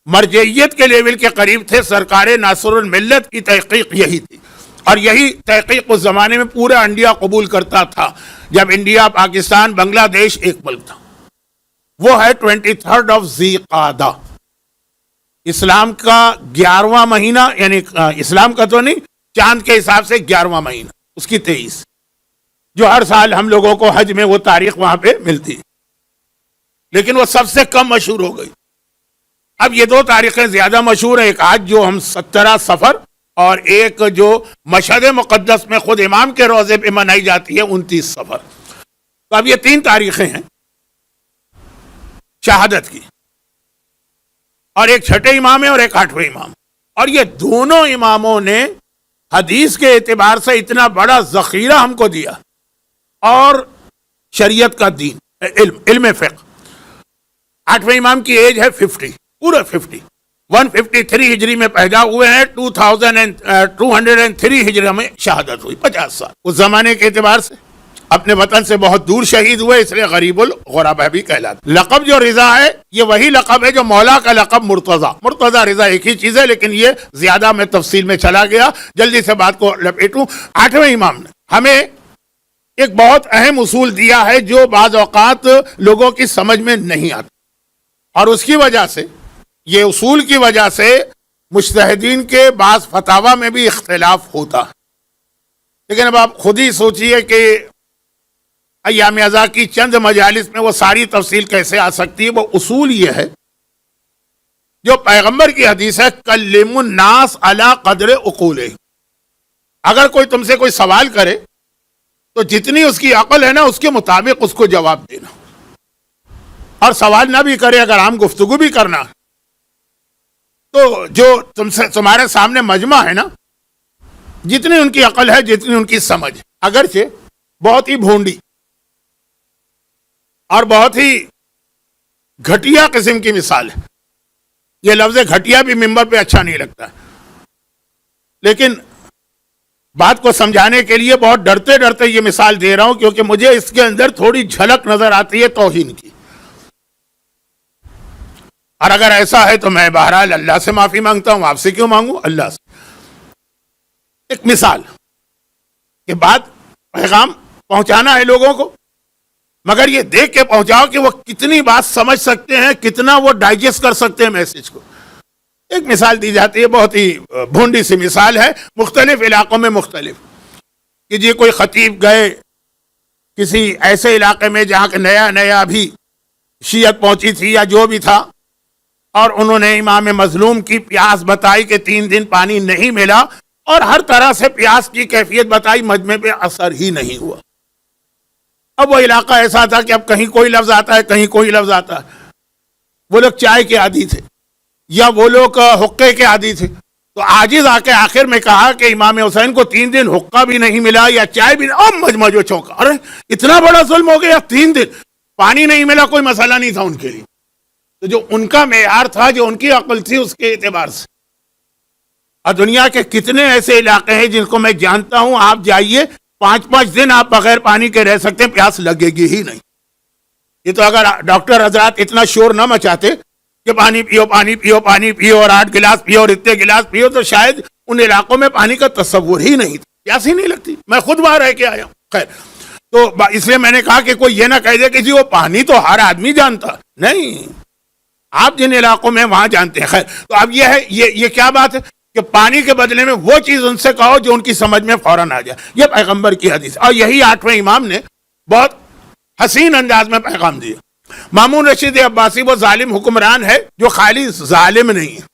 مرجعیت کے لیول کے قریب تھے, سرکار ناصر الملت کی تحقیق یہی تھی. اور یہی تحقیق اس زمانے میں پورا انڈیا قبول کرتا تھا جب انڈیا پاکستان بنگلہ دیش ایک ملک تھا. وہ ہے 23 ذی قعدہ, اسلام کا 11واں مہینہ, یعنی اسلام کا تو نہیں, چاند کے حساب سے 11واں مہینہ, اس کی 23, جو ہر سال ہم لوگوں کو حج میں وہ تاریخ وہاں پہ ملتی ہے, لیکن وہ سب سے کم مشہور ہو گئی. اب یہ 2 تاریخیں زیادہ مشہور ہیں, ایک آج جو ہم 17 صفر اور ایک جو مشہد مقدس میں خود امام کے روضے پہ منائی جاتی ہے 29 صفر. تو اب یہ 3 تاریخیں ہیں شہادت کی, اور ایک چھٹے امام ہے اور ایک 8ویں امام. اور یہ دونوں اماموں نے حدیث کے اعتبار سے اتنا بڑا ذخیرہ ہم کو دیا, اور شریعت کا دین, علم فقہ. 8ویں امام کی ایج ہے 50, پورا 50, 153 ہجری میں پیدا ہوئے ہیں, 2203 ہجری میں شہادت ہوئی, 50 سال. اس زمانے کے اعتبار سے اپنے وطن سے بہت دور شہید ہوئے, اس لیے غریب الغرباء بھی کہلاتے. لقب جو رضا ہے یہ وہی لقب ہے جو مولا کا لقب مرتضی رضا ایک ہی چیز ہے, لیکن یہ زیادہ میں تفصیل میں چلا گیا, جلدی سے بات کو لپیٹوں. 8ویں امام نے ہمیں ایک بہت اہم اصول دیا ہے جو بعض اوقات لوگوں کی سمجھ میں نہیں آتا, اور اس کی وجہ سے, یہ اصول کی وجہ سے مجتہدین کے بعض فتاوی میں بھی اختلاف ہوتا ہے. لیکن اب آپ خود ہی سوچئے کہ ایام ازا کی چند مجالس میں وہ ساری تفصیل کیسے آ سکتی ہے. وہ اصول یہ ہے جو پیغمبر کی حدیث ہے, کلم الناس علی قدر عقولہ. اگر کوئی تم سے کوئی سوال کرے تو جتنی اس کی عقل ہے نا اس کے مطابق اس کو جواب دینا, اور سوال نہ بھی کرے, اگر عام گفتگو بھی کرنا تو جو تمہارے سامنے مجمع ہے نا, جتنی ان کی عقل ہے, جتنی ان کی سمجھ, اگرچہ بہت ہی بھونڈی اور بہت ہی گھٹیا قسم کی مثال ہے. یہ لفظ گھٹیا بھی ممبر پہ اچھا نہیں لگتا, لیکن بات کو سمجھانے کے لیے بہت ڈرتے ڈرتے یہ مثال دے رہا ہوں, کیونکہ مجھے اس کے اندر تھوڑی جھلک نظر آتی ہے توہین کی. اور اگر ایسا ہے تو میں بہرحال اللہ سے معافی مانگتا ہوں. آپ سے کیوں مانگوں؟ اللہ سے. ایک مثال کہ بات پیغام پہنچانا ہے لوگوں کو, مگر یہ دیکھ کے پہنچاؤ کہ وہ کتنی بات سمجھ سکتے ہیں, کتنا وہ ڈائجسٹ کر سکتے ہیں میسج کو. ایک مثال دی جاتی ہے, بہت ہی بھونڈی سی مثال ہے, مختلف علاقوں میں مختلف, کہ جی کوئی خطیب گئے کسی ایسے علاقے میں جہاں کہ نیا نیا بھی شیعت پہنچی تھی یا جو بھی تھا, اور انہوں نے امام مظلوم کی پیاس بتائی کہ 3 دن پانی نہیں ملا, اور ہر طرح سے پیاس کی کیفیت بتائی, مجمع پہ اثر ہی نہیں ہوا. اب وہ علاقہ ایسا تھا کہ اب کہیں کوئی لفظ آتا ہے, کہیں کوئی لفظ آتا ہے. وہ لوگ چائے کے عادی تھے یا وہ لوگ حقے کے عادی تھے, تو عاجز آ کے آخر میں کہا کہ امام حسین کو 3 دن حقہ بھی نہیں ملا یا چائے بھی نہیں. اب مجمع جو چونکا, ارے اتنا بڑا ظلم ہو گیا, 3 دن پانی نہیں ملا, کوئی مسئلہ نہیں تھا ان کے لیے. تو جو ان کا معیار تھا, جو ان کی عقل تھی, اس کے اعتبار سے. اور دنیا کے کتنے ایسے علاقے ہیں جن کو میں جانتا ہوں, آپ جائیے 5 دن آپ بغیر پانی کے رہ سکتے ہیں, پیاس لگے گی ہی نہیں. یہ تو اگر ڈاکٹر حضرات اتنا شور نہ مچاتے کہ پانی پیو پانی پیو پانی پیو اور 8 گلاس پیو اور اتنے گلاس پیو, تو شاید ان علاقوں میں پانی کا تصور ہی نہیں تھا, پیاس ہی نہیں لگتی. میں خود وہاں رہ کے آیا ہوں. خیر, تو اس لیے میں نے کہا کہ کوئی یہ نہ کہہ دے کہ جی وہ پانی تو ہر آدمی جانتا, نہیں, آپ جن علاقوں میں وہاں جانتے ہیں. خیر, تو اب یہ ہے, یہ کیا بات ہے کہ پانی کے بدلے میں وہ چیز ان سے کہو جو ان کی سمجھ میں فوراً آ جائے. یہ پیغمبر کی حدیث, اور یہی 8ویں امام نے بہت حسین انداز میں پیغام دیا. مامون رشید عباسی وہ ظالم حکمران ہے جو خالی ظالم نہیں ہے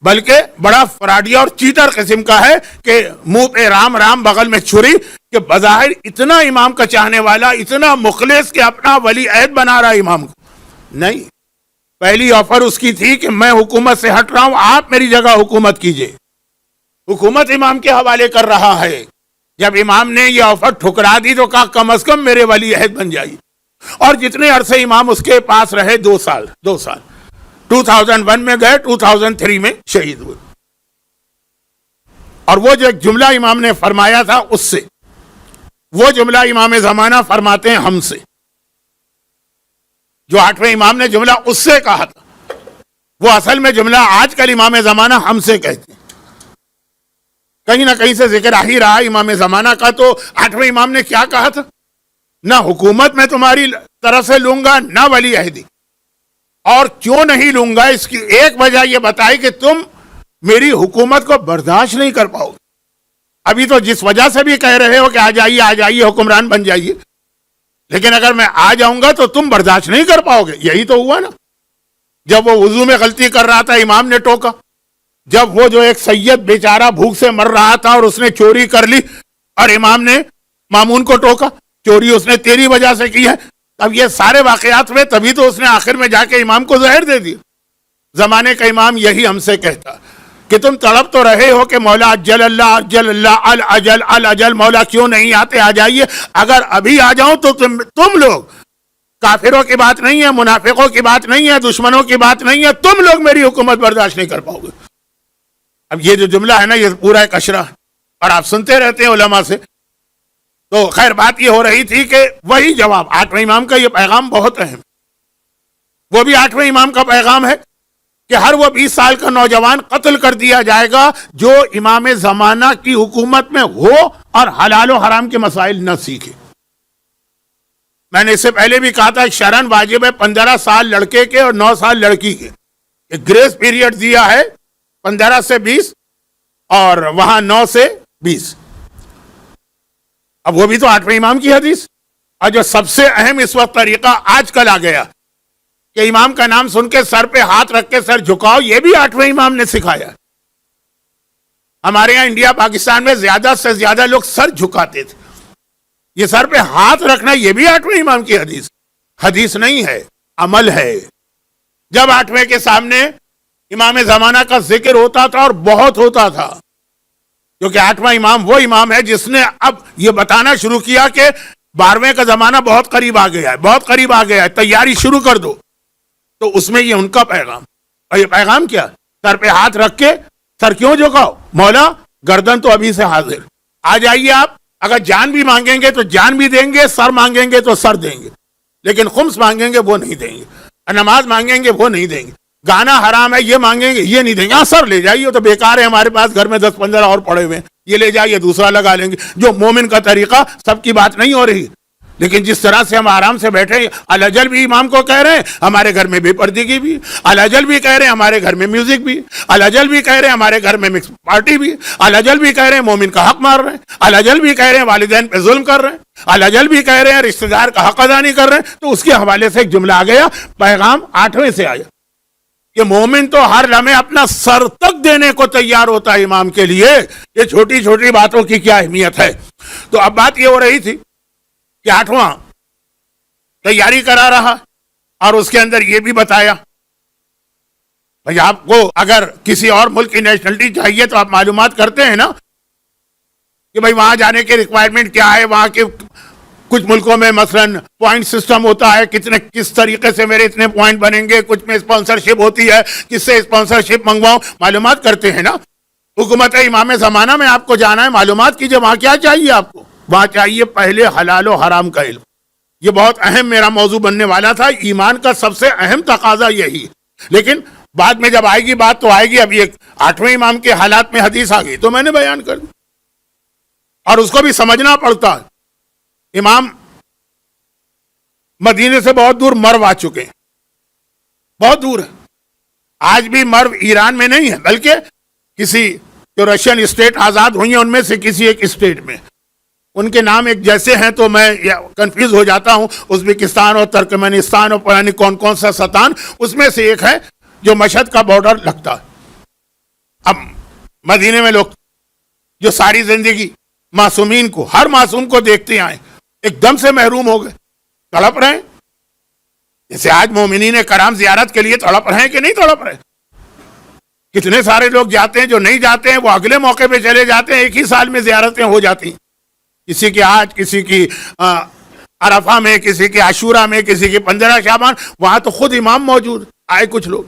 بلکہ بڑا فراڈیا اور چیٹر قسم کا ہے, کہ منہ پہ رام رام بغل میں چھری, کہ بظاہر اتنا امام کا چاہنے والا, اتنا مخلص کہ اپنا ولی عہد بنا رہا امام کو. نہیں, پہلی آفر اس کی تھی کہ میں حکومت سے ہٹ رہا ہوں, آپ میری جگہ حکومت کیجئے. حکومت امام کے حوالے کر رہا ہے. جب امام نے یہ آفر ٹھکرا دی تو کہا کم از کم میرے ولی عہد بن جائیے. اور جتنے عرصے امام اس کے پاس رہے, 2 سال 2001 میں گئے, 2003 میں شہید ہوئے. اور وہ جو ایک جملہ امام نے فرمایا تھا, اس سے وہ جملہ امام زمانہ فرماتے ہیں ہم سے, جو 8ویں امام نے جملہ اس سے کہا تھا, وہ اصل میں جملہ آج کل امام زمانہ ہم سے کہتے ہیں. کہیں نہ کہیں سے ذکر آ ہی رہا امام زمانہ کا. تو 8ویں امام نے کیا کہا تھا, نہ حکومت میں تمہاری طرف سے لوں گا, نہ ولی عہدی. اور کیوں نہیں لوں گا, اس کی ایک وجہ یہ بتائی کہ تم میری حکومت کو برداشت نہیں کر پاؤ گے. ابھی تو جس وجہ سے بھی کہہ رہے ہو کہ آ جائیے حکمران بن جائیے, لیکن اگر میں آ جاؤں گا تو تم برداشت نہیں کر پاؤ گے. یہی تو ہوا نا, جب وہ وضو میں غلطی کر رہا تھا امام نے ٹوکا. جب وہ جو ایک سید بیچارہ بھوک سے مر رہا تھا اور اس نے چوری کر لی اور امام نے مامون کو ٹوکا, چوری اس نے تیری وجہ سے کی ہے. اب یہ سارے واقعات ہوئے, تبھی تو اس نے آخر میں جا کے امام کو زہر دے دیا. زمانے کا امام یہی ہم سے کہتا کہ تم تڑپ تو رہے ہو کہ مولا اجل اللہ الاجل مولا کیوں نہیں آتے, آ جائیے. اگر ابھی آ جاؤں تو تم لوگ کافروں کی بات نہیں ہے, منافقوں کی بات نہیں ہے, دشمنوں کی بات نہیں ہے, تم لوگ میری حکومت برداشت نہیں کر پاؤ گے. اب یہ جو جملہ ہے نا, یہ پورا ایک اشرا ہے, اور آپ سنتے رہتے ہیں علماء سے. تو خیر بات یہ ہو رہی تھی کہ وہی جواب, 8ویں امام کا یہ پیغام بہت اہم, وہ بھی 8ویں امام کا پیغام ہے کہ ہر وہ 20 سال کا نوجوان قتل کر دیا جائے گا جو امام زمانہ کی حکومت میں ہو اور حلال و حرام کے مسائل نہ سیکھے. میں نے اس سے پہلے بھی کہا تھا شرعاً واجب ہے 15 سال لڑکے کے اور 9 سال لڑکی کے. ایک گریس پیریڈ دیا ہے 15 سے 20 اور وہاں 9 سے 20. اب وہ بھی تو 8ویں امام کی حدیث. اور جو سب سے اہم اس وقت طریقہ آج کل آ گیا کہ امام کا نام سن کے سر پہ ہاتھ رکھ کے سر جھکاؤ, یہ بھی 8ویں امام نے سکھایا. ہمارے یہاں انڈیا پاکستان میں زیادہ سے زیادہ لوگ سر جھکاتے تھے. یہ سر پہ ہاتھ رکھنا یہ بھی 8ویں امام کی حدیث. حدیث نہیں ہے, عمل ہے. جب 8ویں کے سامنے امام زمانہ کا ذکر ہوتا تھا اور بہت ہوتا تھا, کیونکہ 8واں امام وہ امام ہے جس نے اب یہ بتانا شروع کیا کہ 12ویں کا زمانہ بہت قریب آ گیا ہے, بہت قریب آ گیا ہے, تیاری شروع کر دو. تو اس میں یہ ان کا پیغام. اور یہ پیغام کیا؟ سر پہ ہاتھ رکھ کے سر کیوں جھکاؤ, مولا گردن تو ابھی سے حاضر, آ جائیے آپ. اگر جان بھی مانگیں گے تو جان بھی دیں گے, سر مانگیں گے تو سر دیں گے, لیکن خمس مانگیں گے وہ نہیں دیں گے, نماز مانگیں گے وہ نہیں دیں گے, گانا حرام ہے یہ مانگیں گے یہ نہیں دیں گے. ہاں سر لے جائیے, تو بیکار ہے, ہمارے پاس گھر میں 10-15 اور پڑے ہوئے ہیں, یہ لے جائیے دوسرا لگا لیں گے. جو مومن کا طریقہ, سب کی بات نہیں ہو رہی, لیکن جس طرح سے ہم آرام سے بیٹھے, الاجل بھی امام کو کہہ رہے ہیں ہمارے گھر میں بے پردگی بھی, الاجل بھی کہہ رہے ہیں ہمارے گھر میں میوزک بھی, الاجل بھی کہہ رہے ہیں ہمارے گھر میں مکس پارٹی بھی, الاجل بھی کہہ رہے ہیں مومن کا حق مار رہے ہیں, الاجل بھی کہہ رہے ہیں والدین پہ ظلم کر رہے ہیں, الاجل بھی کہہ رہے ہیں رشتہ دار کا حق ادا نہیں کر رہے ہیں. تو اس کے حوالے سے ایک جملہ آ گیا, پیغام 8ویں سے آیا کہ مومن تو ہر لمحے اپنا سر تک دینے کو تیار ہوتا ہے امام کے لیے. یہ چھوٹی چھوٹی باتوں کی کیا اہمیت ہے. تو اب بات یہ ہو رہی تھی کہ 8واں تیاری کرا رہا, اور اس کے اندر یہ بھی بتایا بھائی آپ کو اگر کسی اور ملک کی نیشنلٹی چاہیے تو آپ معلومات کرتے ہیں نا کہ بھائی وہاں جانے کے ریکوائرمنٹ کیا ہے. وہاں کے کچھ ملکوں میں مثلاً پوائنٹ سسٹم ہوتا ہے, کس طریقے سے میرے اتنے پوائنٹ بنیں گے, کچھ میں اسپانسرشپ ہوتی ہے, کس سے اسپانسرشپ منگواؤں, معلومات کرتے ہیں نا. حکومت امام زمانہ میں آپ کو جانا ہے, معلومات کیجئے وہاں کیا چاہیے آپ کو. وہاں چاہیے پہلے حلال و حرام کا علم. یہ بہت اہم میرا موضوع بننے والا تھا, ایمان کا سب سے اہم تقاضا یہی. لیکن بعد میں جب آئے گی بات تو آئے گی. ابھی ایک 8ویں امام کے حالات میں حدیث آ گئی تو میں نے بیان کر دی, اور اس کو بھی سمجھنا پڑتا ہے. امام مدینے سے بہت دور مرو آ چکے ہیں, بہت دور ہے. آج بھی مرو ایران میں نہیں ہے, بلکہ کسی جو رشین اسٹیٹ آزاد ہوئی ہیں ان میں سے کسی ایک اسٹیٹ میں. ان کے نام ایک جیسے ہیں تو میں کنفیوز ہو جاتا ہوں. ازبکستان اور ترکمانستان اور پتہ نہیں کون کون سا ستان, اس میں سے ایک ہے جو مشہد کا بارڈر لگتا ہے. اب مدینے میں لوگ جو ساری زندگی معصومین کو, ہر معصوم کو دیکھتے آئے, ایک دم سے محروم ہو گئے, تڑپ رہے ہیں. جیسے آج مومنین کرام زیارت کے لیے تڑپ رہے ہیں کہ نہیں تڑپ رہے. کتنے سارے لوگ جاتے ہیں, جو نہیں جاتے ہیں وہ اگلے موقع پہ چلے جاتے ہیں. ایک ہی سال میں زیارتیں ہو جاتی ہیں, کسی کی آج, کسی کی عرفہ میں, کسی کی عاشورہ میں, کسی کی 15 شعبان. وہاں تو خود امام موجود آئے. کچھ لوگ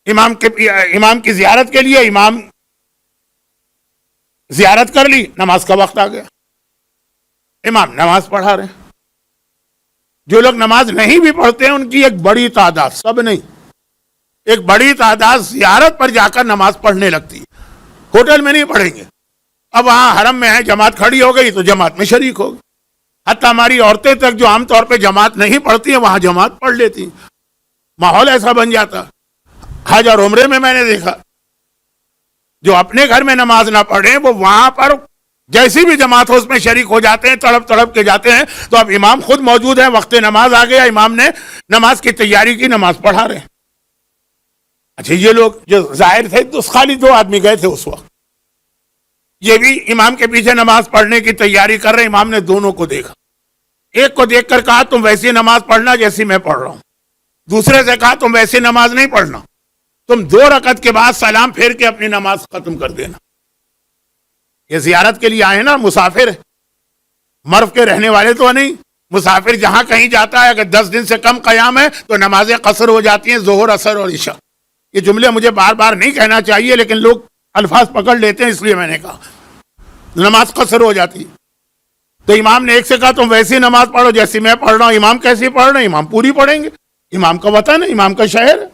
امام کی زیارت کے لیے, امام زیارت کر لی, نماز کا وقت آ گیا, امام نماز پڑھا رہے ہیں. جو لوگ نماز نہیں بھی پڑھتے ہیں ان کی ایک بڑی تعداد, سب نہیں, ایک بڑی تعداد زیارت پر جا کر نماز پڑھنے لگتی ہے. ہوٹل میں نہیں پڑھیں گے. اب وہاں حرم میں ہے, جماعت کھڑی ہو گئی تو جماعت میں شریک ہو گئی. حتیٰ ہماری عورتیں تک جو عام طور پہ جماعت نہیں پڑھتی ہیں وہاں جماعت پڑھ لیتی ہیں. ماحول ایسا بن جاتا. حج اور عمرے میں نے دیکھا جو اپنے گھر میں نماز نہ پڑھیں وہ وہاں پر جیسی بھی جماعت ہو اس میں شریک ہو جاتے ہیں, تڑپ تڑپ کے جاتے ہیں. تو اب امام خود موجود ہے, وقت نماز آ گیا, امام نے نماز کی تیاری کی, نماز پڑھا رہے ہیں. اچھا یہ لوگ جو ظاہر تھے تو خالی 2 آدمی گئے تھے اس وقت, یہ بھی امام کے پیچھے نماز پڑھنے کی تیاری کر رہے. امام نے دونوں کو دیکھا, ایک کو دیکھ کر کہا تم ویسی نماز پڑھنا جیسی میں پڑھ رہا ہوں. دوسرے سے کہا تم ویسی نماز نہیں پڑھنا, تم 2 رکعت کے بعد سلام پھیر کے اپنی نماز ختم کر دینا. یہ زیارت کے لیے آئے نا, مسافر, مرو کے رہنے والے تو نہیں. مسافر جہاں کہیں جاتا ہے اگر 10 دن سے کم قیام ہے تو نمازیں قصر ہو جاتی ہیں، ظہر، عصر اور عشاء. یہ جملے مجھے بار بار نہیں کہنا چاہیے لیکن لوگ الفاظ پکڑ لیتے ہیں، اس لیے میں نے کہا نماز قصر ہو جاتی ہے. تو امام نے ایک سے کہا تم ویسی نماز پڑھو جیسی میں پڑھ رہا ہوں. امام کیسی پڑھ رہے ہیں؟ امام پوری پڑھیں گے، امام کا وطن ہے، امام کا شہر ہے.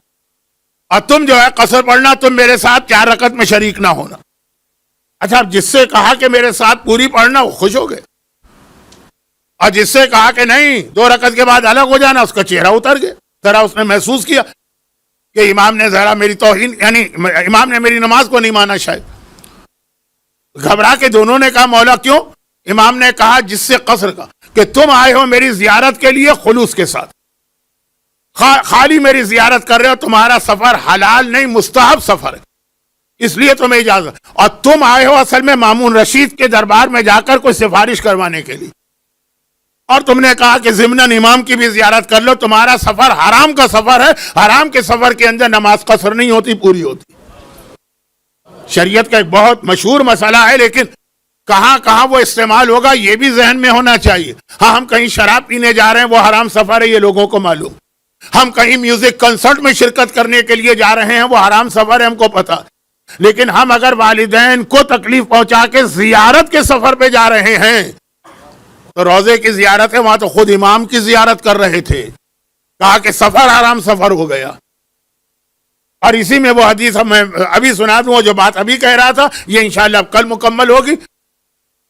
اور تم جو ہے قصر پڑھنا، تم میرے ساتھ 4 رکعت میں شریک نہ ہونا. اچھا، اب جس سے کہا کہ میرے ساتھ پوری پڑھنا وہ خوش ہو گئے، اور جس سے کہا کہ نہیں 2 رکعت کے بعد الگ ہو جانا اس کا چہرہ اتر گیا. ذرا اس نے محسوس کیا کہ امام نے ذرا میری توہین، یعنی امام نے میری نماز کو نہیں مانا. شاید گھبرا کے دونوں نے کہا مولا کیوں؟ امام نے کہا جس سے قصر کا کہ تم آئے ہو میری زیارت کے لیے خلوص کے ساتھ، خالی میری زیارت کر رہے ہو، تمہارا سفر حلال نہیں مستحب سفر ہے، اس لیے تمہیں اجازت، اور تم آئے ہو اصل میں مامون رشید کے دربار میں جا کر کوئی سفارش کروانے کے لیے، اور تم نے کہا کہ ضمناً امام کی بھی زیارت کر لو. تمہارا سفر حرام کا سفر ہے، حرام کے سفر کے اندر نماز قصر نہیں ہوتی، پوری ہوتی. شریعت کا ایک بہت مشہور مسئلہ ہے لیکن کہاں کہاں وہ استعمال ہوگا یہ بھی ذہن میں ہونا چاہیے. ہاں، ہم کہیں شراب پینے جا رہے ہیں وہ حرام سفر ہے، یہ لوگوں کو معلوم. ہم کہیں میوزک کنسرٹ میں شرکت کرنے کے لیے جا رہے ہیں وہ حرام سفر ہے، ہم کو پتا. لیکن ہم اگر والدین کو تکلیف پہنچا کے زیارت کے سفر پہ جا رہے ہیں تو روزے کی زیارت ہے، وہاں تو خود امام کی زیارت کر رہے تھے، کہا کہ سفر حرام سفر ہو گیا. اور اسی میں وہ حدیث میں ابھی سنا دوں، جو بات ابھی کہہ رہا تھا یہ انشاءاللہ اب کل مکمل ہوگی.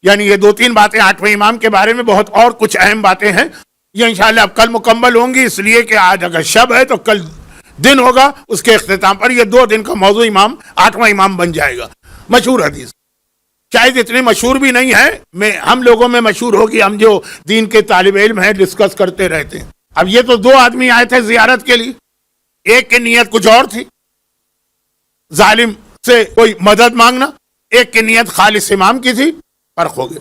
یعنی یہ 2-3 باتیں 8ویں امام کے بارے میں، بہت اور کچھ اہم باتیں ہیں، یہ انشاءاللہ اب کل مکمل ہوں گی. اس لیے کہ آج اگر شب ہے تو کل دن ہوگا، اس کے اختتام پر یہ 2 دن کا موضوع امام 8واں امام بن جائے گا. مشہور حدیث شاید اتنی مشہور بھی نہیں ہے، ہم لوگوں میں مشہور ہوگی، ہم جو دین کے طالب علم ہیں ڈسکس کرتے رہتے ہیں. اب یہ تو 2 آدمی آئے تھے زیارت کے لیے، ایک کی نیت کچھ اور تھی، ظالم سے کوئی مدد مانگنا، ایک کی نیت خالص امام کی تھی، فرق ہو گیا.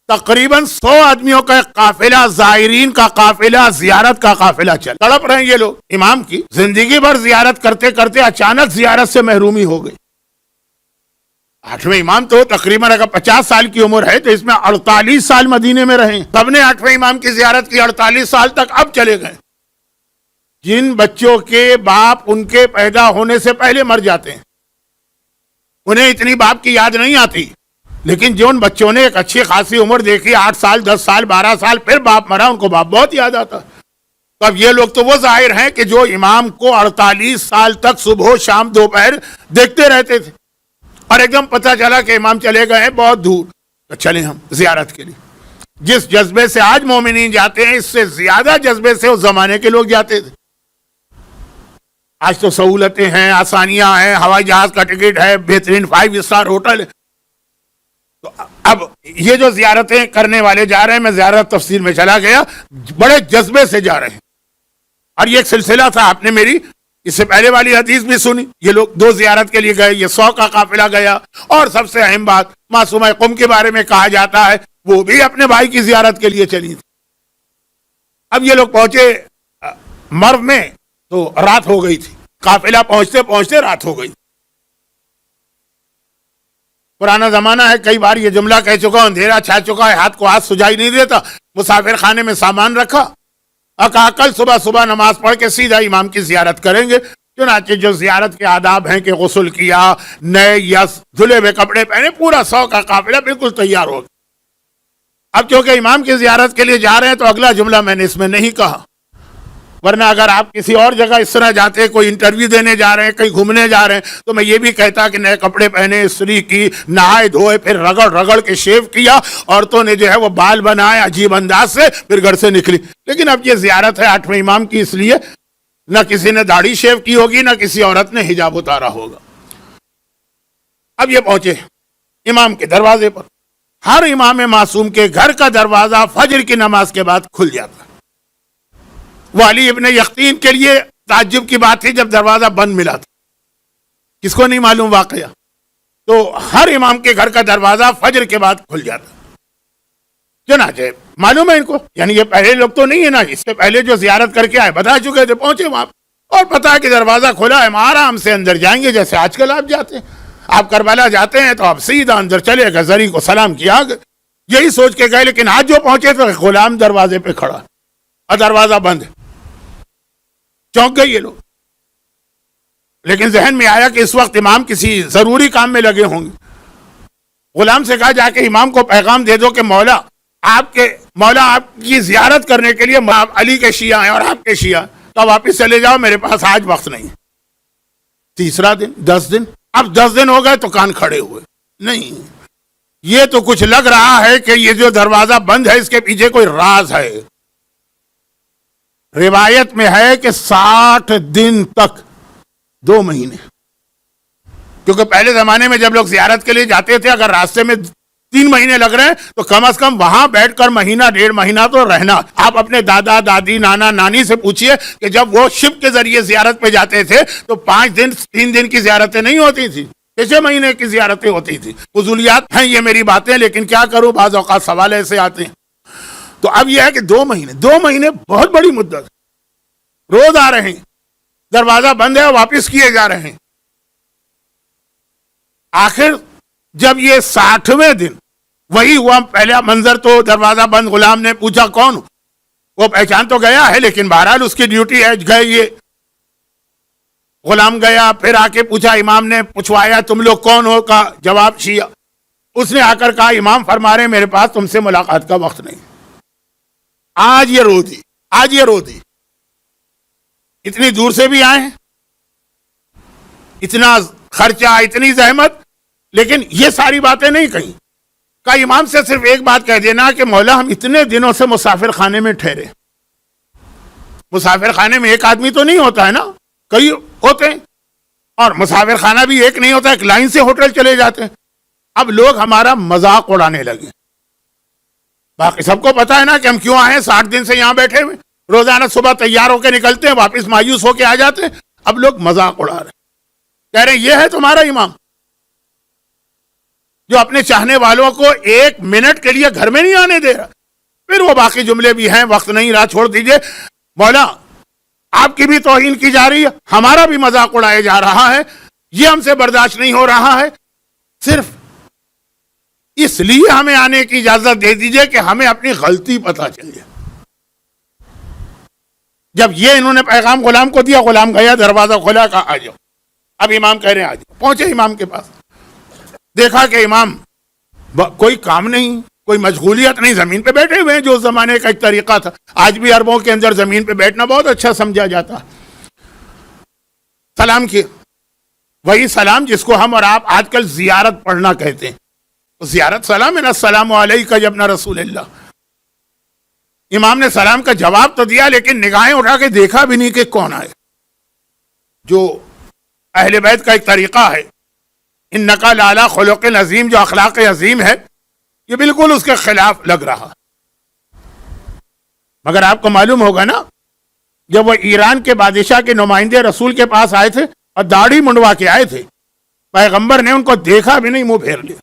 تقریباً 100 آدمیوں کا ایک قافلہ، زائرین کا قافلہ، زیارت کا قافلہ چل تڑپ رہے ہیں یہ لوگ امام کی. زندگی بھر زیارت کرتے کرتے اچانک زیارت سے محرومی ہو گئی. 8ویں امام تو تقریباً اگر 50 سال کی عمر ہے تو اس میں 48 سال مدینے میں رہے. سب نے 8ویں امام کی زیارت کی، 48 سال تک. اب چلے گئے. جن بچوں کے باپ ان کے پیدا ہونے سے پہلے مر جاتے ہیں انہیں اتنی باپ کی یاد نہیں آتی، لیکن جن بچوں نے ایک اچھی خاصی عمر دیکھی، 8 سال 10 سال 12 سال پھر باپ مرا، ان کو باپ بہت یاد آتا. تو اب یہ لوگ تو وہ ظاہر ہیں کہ جو امام کو 48 سال تک صبح شام دوپہر دیکھتے رہتے تھے، اور ایک دم پتہ چلا کہ امام چلے گئے ہیں بہت دور، تو چلیں ہم زیارت کے لیے. جس جذبے سے آج مومنین جاتے ہیں اس سے زیادہ جذبے سے اس زمانے کے لوگ جاتے تھے. آج تو سہولتیں ہیں، آسانیاں ہیں، ہوائی جہاز کا ٹکٹ ہے، بہترین 5 اسٹار ہوٹل ہے. تو اب یہ جو زیارتیں کرنے والے جا رہے ہیں، میں زیارت تفسیر میں چلا گیا، بڑے جذبے سے جا رہے ہیں. اور یہ ایک سلسلہ تھا، آپ نے میری اس سے پہلے والی حدیث بھی سنی. یہ لوگ 2 زیارت کے لیے گئے، یہ 100 کا قافلہ گیا. اور سب سے اہم بات معصومہ قم کے بارے میں کہا جاتا ہے وہ بھی اپنے بھائی کی زیارت کے لیے چلی تھی. اب یہ لوگ پہنچے مرو میں تو رات ہو گئی تھی، قافلہ پہنچتے پہنچتے رات ہو گئی. پرانا زمانہ ہے، کئی بار یہ جملہ کہہ چکا ہوں، اندھیرا چھا چکا ہے، ہاتھ کو ہاتھ سجائی نہیں دیتا. مسافر خانے میں سامان رکھا اور کہا کل صبح نماز پڑھ کے سیدھا امام کی زیارت کریں گے. چنانچہ جو زیارت کے آداب ہیں کہ غسل کیا، نئے یا دھلے ہوئے کپڑے پہنے، پورا 100 کا قافلہ بالکل تیار ہو گیا. اب چونکہ امام کی زیارت کے لیے جا رہے ہیں تو اگلا جملہ میں نے اس میں نہیں کہا، ورنہ اگر آپ کسی اور جگہ اس طرح جاتے، کوئی انٹرویو دینے جا رہے ہیں، کہیں گھومنے جا رہے ہیں، تو میں یہ بھی کہتا کہ نئے کپڑے پہنے، استری کی، نہائے دھوئے، پھر رگڑ کے شیو کیا، عورتوں نے جو ہے وہ بال بنائے عجیب انداز سے، پھر گھر سے نکلی. لیکن اب یہ زیارت ہے 8ویں امام کی، اس لیے نہ کسی نے داڑھی شیو کی ہوگی، نہ کسی عورت نے حجاب اتارا ہوگا. اب یہ پہنچے امام کے دروازے پر. ہر امام معصوم کے گھر کا دروازہ فجر کی نماز کے بعد کھل جاتا. وہ علی ابن یقطین کے لیے تعجب کی بات تھی جب دروازہ بند ملا تھا، کس کو نہیں معلوم واقعہ. تو ہر امام کے گھر کا دروازہ فجر کے بعد کھل جاتا. چنانچہ معلوم ہے ان کو، یعنی یہ پہلے لوگ تو نہیں ہے نا، اس سے پہلے جو زیارت کر کے آئے بتا چکے تھے، پہنچے وہاں اور پتا ہے کہ دروازہ کھلا ہے، ہم آرام سے اندر جائیں گے جیسے آج کل آپ جاتے ہیں. آپ کربلا جاتے ہیں تو آپ سیدھا اندر چلے گئے، زری کو سلام کیا گئے. یہی سوچ کے گئے، لیکن آج جو پہنچے تو غلام دروازے پہ کھڑا اور دروازہ بند ہے. چونک گئے یہ لوگ. لیکن ذہن میں آیا کہ اس وقت امام کسی ضروری کام میں لگے ہوں گے. غلام سے کہا جا کے امام کو پیغام دے دو کہ مولا آپ کی زیارت کرنے کے لیے علی کے شیعہ ہیں اور آپ کے شیعہ، تو واپس چلے جاؤ، میرے پاس آج وقت نہیں. تیسرا دن، 10 دن، اب 10 دن ہو گئے تو کان کھڑے ہوئے. نہیں، یہ تو کچھ لگ رہا ہے کہ یہ جو دروازہ بند ہے اس کے پیچھے کوئی راز ہے. روایت میں ہے کہ 60 دن تک، 2 مہینے، کیونکہ پہلے زمانے میں جب لوگ زیارت کے لیے جاتے تھے اگر راستے میں 3 مہینے لگ رہے ہیں تو کم از کم وہاں بیٹھ کر مہینہ 1.5 مہینہ تو رہنا. آپ اپنے دادا دادی نانا نانی سے پوچھئے کہ جب وہ شپ کے ذریعے زیارت پہ جاتے تھے تو 5 دن 3 دن کی زیارتیں نہیں ہوتی تھی، 6 مہینے کی زیارتیں ہوتی تھی. فضولیات ہیں یہ میری باتیں، لیکن کیا کروں، بعض اوقات سوال ایسے آتے ہیں. تو اب یہ ہے کہ 2 مہینے بہت بڑی مدت، روز آ رہے ہیں، دروازہ بند ہے، واپس کیے جا رہے ہیں. آخر جب یہ 60ویں دن وہی ہوا، پہلا منظر تو دروازہ بند، غلام نے پوچھا کون، وہ پہچان تو گیا ہے لیکن بہرحال اس کی ڈیوٹی ہے، گئے یہ غلام گیا، پھر آ کے پوچھا، امام نے پوچھوایا تم لوگ کون ہو، کا جواب شیعہ. اس نے آ کر کہا امام فرما رہے میرے پاس تم سے ملاقات کا وقت نہیں. آج یہ رو دی، اتنی دور سے بھی آئے ہیں، اتنا خرچہ، اتنی زحمت، لیکن یہ ساری باتیں نہیں کہیں. کا امام سے صرف ایک بات کہہ دینا کہ مولا ہم اتنے دنوں سے مسافر خانے میں ٹھہرے. مسافر خانے میں ایک آدمی تو نہیں ہوتا ہے نا، کئی ہوتے ہیں، اور مسافر خانہ بھی ایک نہیں ہوتا، ایک لائن سے ہوٹل چلے جاتے ہیں. اب لوگ ہمارا مذاق اڑانے لگے. باقی سب کو پتا ہے نا کہ ہم کیوں آئے ہیں، 60 دن سے یہاں بیٹھے ہوئے، روزانہ صبح تیار ہو کے نکلتے ہیں، واپس مایوس ہو کے آ جاتے ہیں. اب لوگ مذاق اڑا رہے ہیں، کہہ رہے ہیں یہ ہے تمہارا امام جو اپنے چاہنے والوں کو 1 منٹ کے لیے گھر میں نہیں آنے دے رہا. پھر وہ باقی جملے بھی ہیں، وقت نہیں رہا، چھوڑ دیجئے. مولا آپ کی بھی توہین کی جا رہی ہے، ہمارا بھی مذاق اڑایا جا رہا ہے، یہ ہم سے برداشت نہیں ہو رہا ہے. صرف اس لیے ہمیں آنے کی اجازت دے دیجئے کہ ہمیں اپنی غلطی پتہ چل جائے. جب یہ انہوں نے پیغام غلام کو دیا، غلام گیا، دروازہ کھولا، کہا آ جاؤ. اب امام کہہ رہے ہیں آ جاؤ. پہنچے امام کے پاس، دیکھا کہ امام کوئی کام نہیں، کوئی مشغولیت نہیں، زمین پہ بیٹھے ہوئے ہیں، جو اس زمانے کا ایک طریقہ تھا. آج بھی عربوں کے اندر زمین پہ بیٹھنا بہت اچھا سمجھا جاتا. سلام کیے، وہی سلام جس کو ہم اور آپ آج کل زیارت پڑھنا کہتے ہیں. زیارت سلام ہے نا، السلام علیکہ یا ابن رسول اللہ. امام نے سلام کا جواب تو دیا لیکن نگاہیں اٹھا کے دیکھا بھی نہیں کہ کون آئے. جو اہل بیت کا ایک طریقہ ہے، انکا لعلی خلق عظیم، جو اخلاق عظیم ہے، یہ بالکل اس کے خلاف لگ رہا. مگر آپ کو معلوم ہوگا نا، جب وہ ایران کے بادشاہ کے نمائندے رسول کے پاس آئے تھے اور داڑھی منڈوا کے آئے تھے، پیغمبر نے ان کو دیکھا بھی نہیں، منہ پھیر لیا.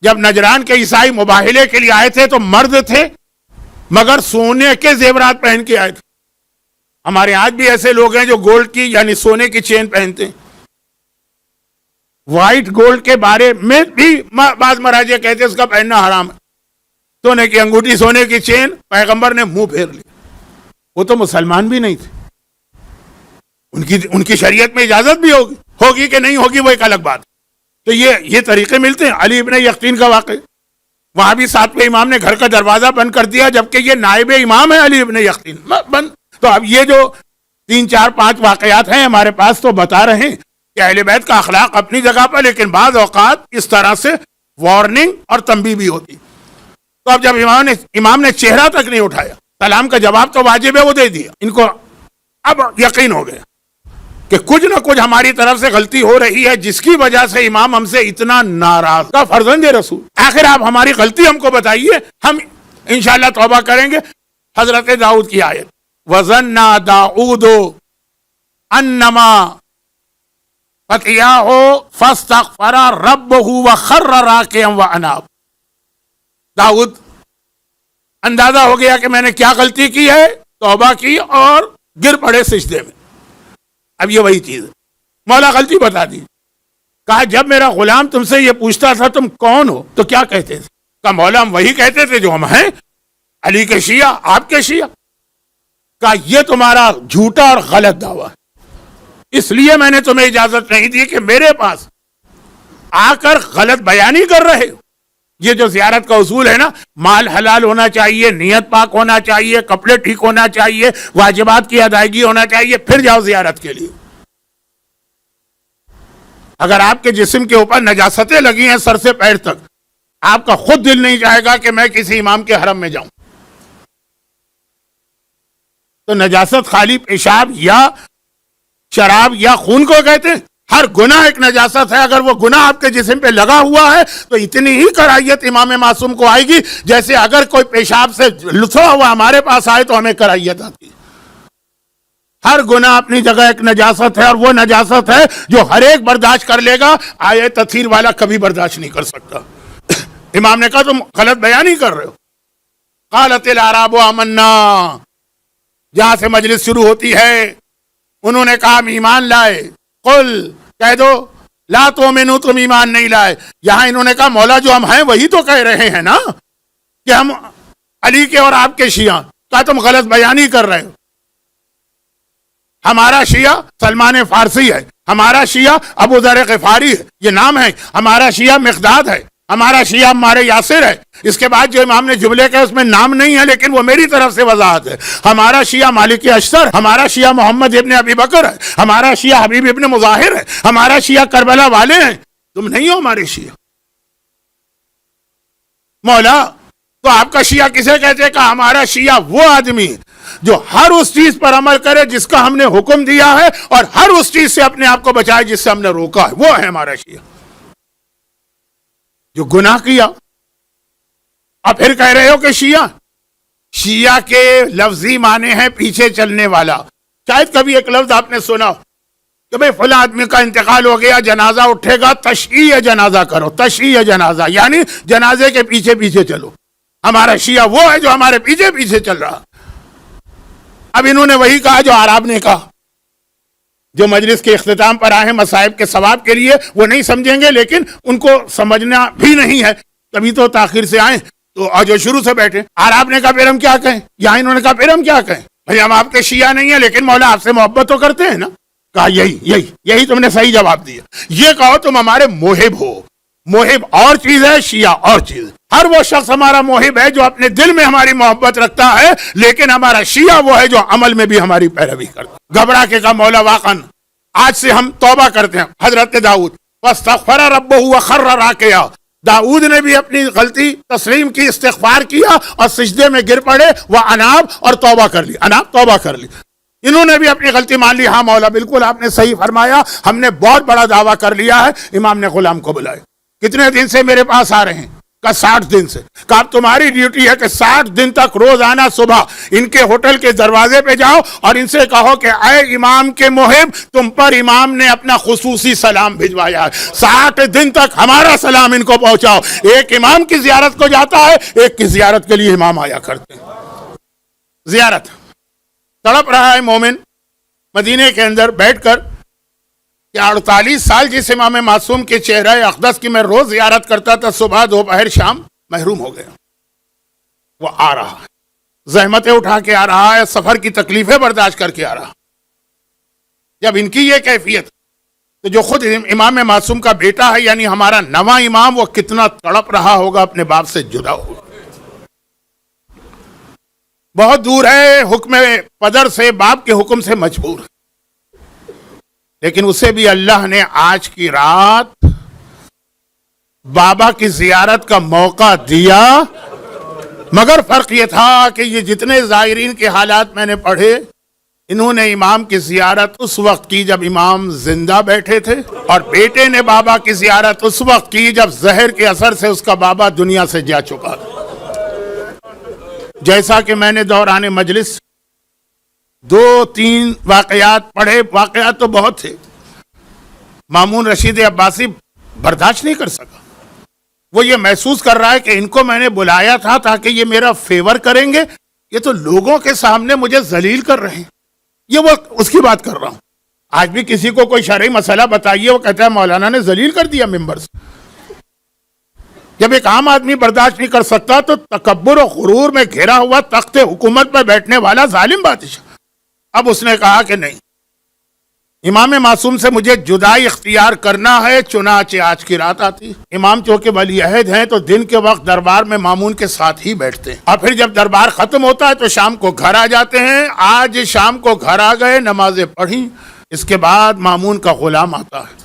جب نجران کے عیسائی مباہلے کے لیے آئے تھے تو مرد تھے مگر سونے کے زیورات پہن کے آئے تھے. ہمارے آج بھی ایسے لوگ ہیں جو گولڈ کی یعنی سونے کی چین پہنتے ہیں. وائٹ گولڈ کے بارے میں بھی بعض مراجع کہتے ہیں اس کا پہننا حرام ہے. سونے کی انگوٹھی، سونے کی چین، پیغمبر نے منہ پھیر لیا. وہ تو مسلمان بھی نہیں تھے، ان کی شریعت میں اجازت بھی ہوگی کہ نہیں ہوگی وہ ایک الگ بات. تو یہ طریقے ملتے ہیں. علی ابن یقطین کا واقعہ، وہاں بھی 7ویں امام نے گھر کا دروازہ بند کر دیا جبکہ یہ نائب امام ہے علی ابن یقطین، بند. تو اب یہ جو 3 4 5 واقعات ہیں ہمارے پاس تو بتا رہے ہیں کہ اہل بیت کا اخلاق اپنی جگہ پر، لیکن بعض اوقات اس طرح سے وارننگ اور تنبیہ بھی ہوتی. تو اب جب امام نے چہرہ تک نہیں اٹھایا، سلام کا جواب تو واجب ہے وہ دے دیا. ان کو اب یقین ہو گیا کہ کچھ نہ کچھ ہماری طرف سے غلطی ہو رہی ہے جس کی وجہ سے امام ہم سے اتنا ناراض. کا فرزند رسول، آخر آپ ہماری غلطی ہم کو بتائیے، ہم انشاءاللہ توبہ کریں گے. حضرت داؤد کی آیت، وَظَنَّا دَاؤُدُ أَنَّمَا فَتِيَاهُ فَاسْتَغْفَرَ رَبَّهُ وَخَرَّ رَاكِعًا وَأَنَابَ. داؤد اندازہ ہو گیا کہ میں نے کیا غلطی کی ہے، توبہ کی اور گر پڑے سجدے میں. اب یہ وہی چیز ہے. مولا غلطی بتا دی. کہا جب میرا غلام تم سے یہ پوچھتا تھا تم کون ہو تو کیا کہتے تھے؟ کہا مولا ہم وہی کہتے تھے جو ہم ہیں، علی کے شیعہ، آپ کے شیعہ۔ کہا یہ تمہارا جھوٹا اور غلط دعویٰ ہے، اس لیے میں نے تمہیں اجازت نہیں دی کہ میرے پاس آ کر غلط بیانی کر رہے ہو۔ یہ جو زیارت کا اصول ہے نا، مال حلال ہونا چاہیے، نیت پاک ہونا چاہیے، کپڑے ٹھیک ہونا چاہیے، واجبات کی ادائیگی ہونا چاہیے، پھر جاؤ زیارت کے لیے۔ اگر آپ کے جسم کے اوپر نجاستیں لگی ہیں سر سے پیر تک، آپ کا خود دل نہیں چاہے گا کہ میں کسی امام کے حرم میں جاؤں۔ تو نجاست خالی پیشاب یا شراب یا خون کو کہتے ہیں؟ ہر گناہ ایک نجاست ہے۔ اگر وہ گناہ آپ کے جسم پہ لگا ہوا ہے تو اتنی ہی کراہیت امام معصوم کو آئے گی جیسے اگر کوئی پیشاب سے لثڑا ہوا ہمارے پاس آئے تو ہمیں کراہیت آتی ہے۔ ہر گناہ اپنی جگہ ایک نجاست ہے، اور وہ نجاست ہے جو ہر ایک برداشت کر لے گا، آئے تطہیر والا کبھی برداشت نہیں کر سکتا۔ امام نے کہا تم غلط بیان ہی کر رہے ہو۔ قالت الاعراب آمنا، جہاں سے مجلس شروع ہوتی ہے انہوں نے کہا ہم ایمان لائے۔ قل، کہہ دو لا تؤمنوا، تم ایمان نہیں لائے۔ یہاں انہوں نے کہا مولا جو ہم ہیں وہی تو کہہ رہے ہیں نا کہ ہم علی کے اور آپ کے شیعہ۔ کہا تم غلط بیانی کر رہے ہو۔ ہمارا شیعہ سلمان فارسی ہے، ہمارا شیعہ ابو ذر غفاری ہے، یہ نام ہے۔ ہمارا شیعہ مقداد ہے، ہمارا شیعہ عمار یاسر ہے۔ اس کے بعد جو امام نے جملے کا اس میں نام نہیں ہے لیکن وہ میری طرف سے وضاحت ہے۔ ہمارا شیعہ مالک اشتر، ہمارا شیعہ محمد ابن ابی بکر ہے، ہمارا شیعہ حبیب ابن مظاہر ہے، ہمارا شیعہ کربلا والے ہیں۔ تم نہیں ہو ہمارے شیعہ۔ مولا تو آپ کا شیعہ کسے کہتے؟ کہ ہمارا شیعہ وہ آدمی جو ہر اس چیز پر عمل کرے جس کا ہم نے حکم دیا ہے، اور ہر اس چیز سے اپنے آپ کو بچائے جس سے ہم نے روکا ہے، وہ ہے ہمارا شیعہ۔ جو گناہ کیا اور پھر کہہ رہے ہو کہ شیعہ کے لفظی معنی ہے پیچھے چلنے والا۔ شاید کبھی ایک لفظ آپ نے سنا ہو کہ بھئی فلاں آدمی کا انتقال ہو گیا، جنازہ اٹھے گا، تشییع جنازہ کرو، تشییع جنازہ یعنی جنازے کے پیچھے پیچھے چلو۔ ہمارا شیعہ وہ ہے جو ہمارے پیچھے پیچھے چل رہا۔ اب انہوں نے وہی کہا جو اعراب نے کہا، جو مجلس کے اختتام پر آئے ہیں مصائب کے ثواب کے لیے، وہ نہیں سمجھیں گے لیکن ان کو سمجھنا بھی نہیں ہے، تبھی تو تاخیر سے آئیں۔ تو اور جو شروع سے بیٹھے، اعراب نے کہا پھر ہم کیا کہیں؟ یہاں انہوں نے کہا پھر ہم کیا کہیں؟ بھئی ہم آپ کے شیعہ نہیں ہیں لیکن مولا آپ سے محبت تو کرتے ہیں نا۔ کہا یہی تم نے صحیح جواب دیا۔ یہ کہو تم ہمارے محب ہو۔ محب اور چیز ہے، شیعہ اور چیز ہے۔ ہر وہ شخص ہمارا محب ہے جو اپنے دل میں ہماری محبت رکھتا ہے، لیکن ہمارا شیعہ وہ ہے جو عمل میں بھی ہماری پیروی کرتا ہے۔ گھبرا کے کہا مولا واقعا آج سے ہم توبہ کرتے ہیں۔ حضرت داؤد واستغفر ربہ وخر راکعا، داؤد نے بھی اپنی غلطی تسلیم کی، استغفار کیا اور سجدے میں گر پڑے، وہ اناب اور توبہ کر لی، اناب توبہ کر لی۔ انہوں نے بھی اپنی غلطی مان لی، ہاں مولا بالکل آپ نے صحیح فرمایا، ہم نے بہت بڑا دعویٰ کر لیا ہے۔ امام نے غلام کو بلائے، کتنے دن سے میرے پاس آ رہے ہیں؟ کہا 60 دن سے۔ کہا اب تمہاری ڈیوٹی ہے کہ 60 دن تک روزانہ صبح ان کے ہوٹل کے دروازے پہ جاؤ اور ان سے کہو کہ اے امام کے محب، تم پر امام نے اپنا خصوصی سلام بھجوایا ہے، 60 دن تک ہمارا سلام ان کو پہنچاؤ۔ ایک امام کی زیارت کو جاتا ہے، ایک کی زیارت کے لیے امام آیا کرتے ہیں۔ زیارت تڑپ رہا ہے مومن مدینے کے اندر بیٹھ کر کہ 48 سال جس امام معصوم کے چہرہ اقدس کی میں روز زیارت کرتا تھا، صبح دوپہر شام، محروم ہو گیا۔ وہ آ رہا ہے، زحمتیں اٹھا کے آ رہا ہے، سفر کی تکلیفیں برداشت کر کے آ رہا۔ جب ان کی یہ کیفیت تو جو خود امام معصوم کا بیٹا ہے یعنی ہمارا نواں امام، وہ کتنا تڑپ رہا ہوگا اپنے باپ سے جدا ہوگا۔ بہت دور ہے حکم پدر سے، باپ کے حکم سے مجبور، لیکن اسے بھی اللہ نے آج کی رات بابا کی زیارت کا موقع دیا۔ مگر فرق یہ تھا کہ یہ جتنے زائرین کے حالات میں نے پڑھے، انہوں نے امام کی زیارت اس وقت کی جب امام زندہ بیٹھے تھے، اور بیٹے نے بابا کی زیارت اس وقت کی جب زہر کے اثر سے اس کا بابا دنیا سے جا چکا تھا۔ جیسا کہ میں نے دوران مجلس 2-3 واقعات پڑھے، واقعات تو بہت تھے، مامون رشید عباسی برداشت نہیں کر سکا۔ وہ یہ محسوس کر رہا ہے کہ ان کو میں نے بلایا تھا تاکہ یہ میرا فیور کریں گے، یہ تو لوگوں کے سامنے مجھے ذلیل کر رہے ہیں۔ یہ وہ اس کی بات کر رہا ہوں۔ آج بھی کسی کو کوئی شرعی مسئلہ بتائیے، وہ کہتا ہے مولانا نے ذلیل کر دیا ممبر سے۔ جب ایک عام آدمی برداشت نہیں کر سکتا تو تکبر و غرور میں گھرا ہوا تخت حکومت پر بیٹھنے والا ظالم بادشاہ. اب اس نے کہا کہ نہیں، امام معصوم سے مجھے جدائی اختیار کرنا ہے. چنانچہ آج کی رات آتی. امام چونکہ ولی عہد ہیں تو دن کے وقت دربار میں مامون کے ساتھ ہی بیٹھتے ہیں، اور پھر جب دربار ختم ہوتا ہے تو شام کو گھر آ جاتے ہیں. آج شام کو گھر آ گئے، نمازیں پڑھی. اس کے بعد مامون کا غلام آتا ہے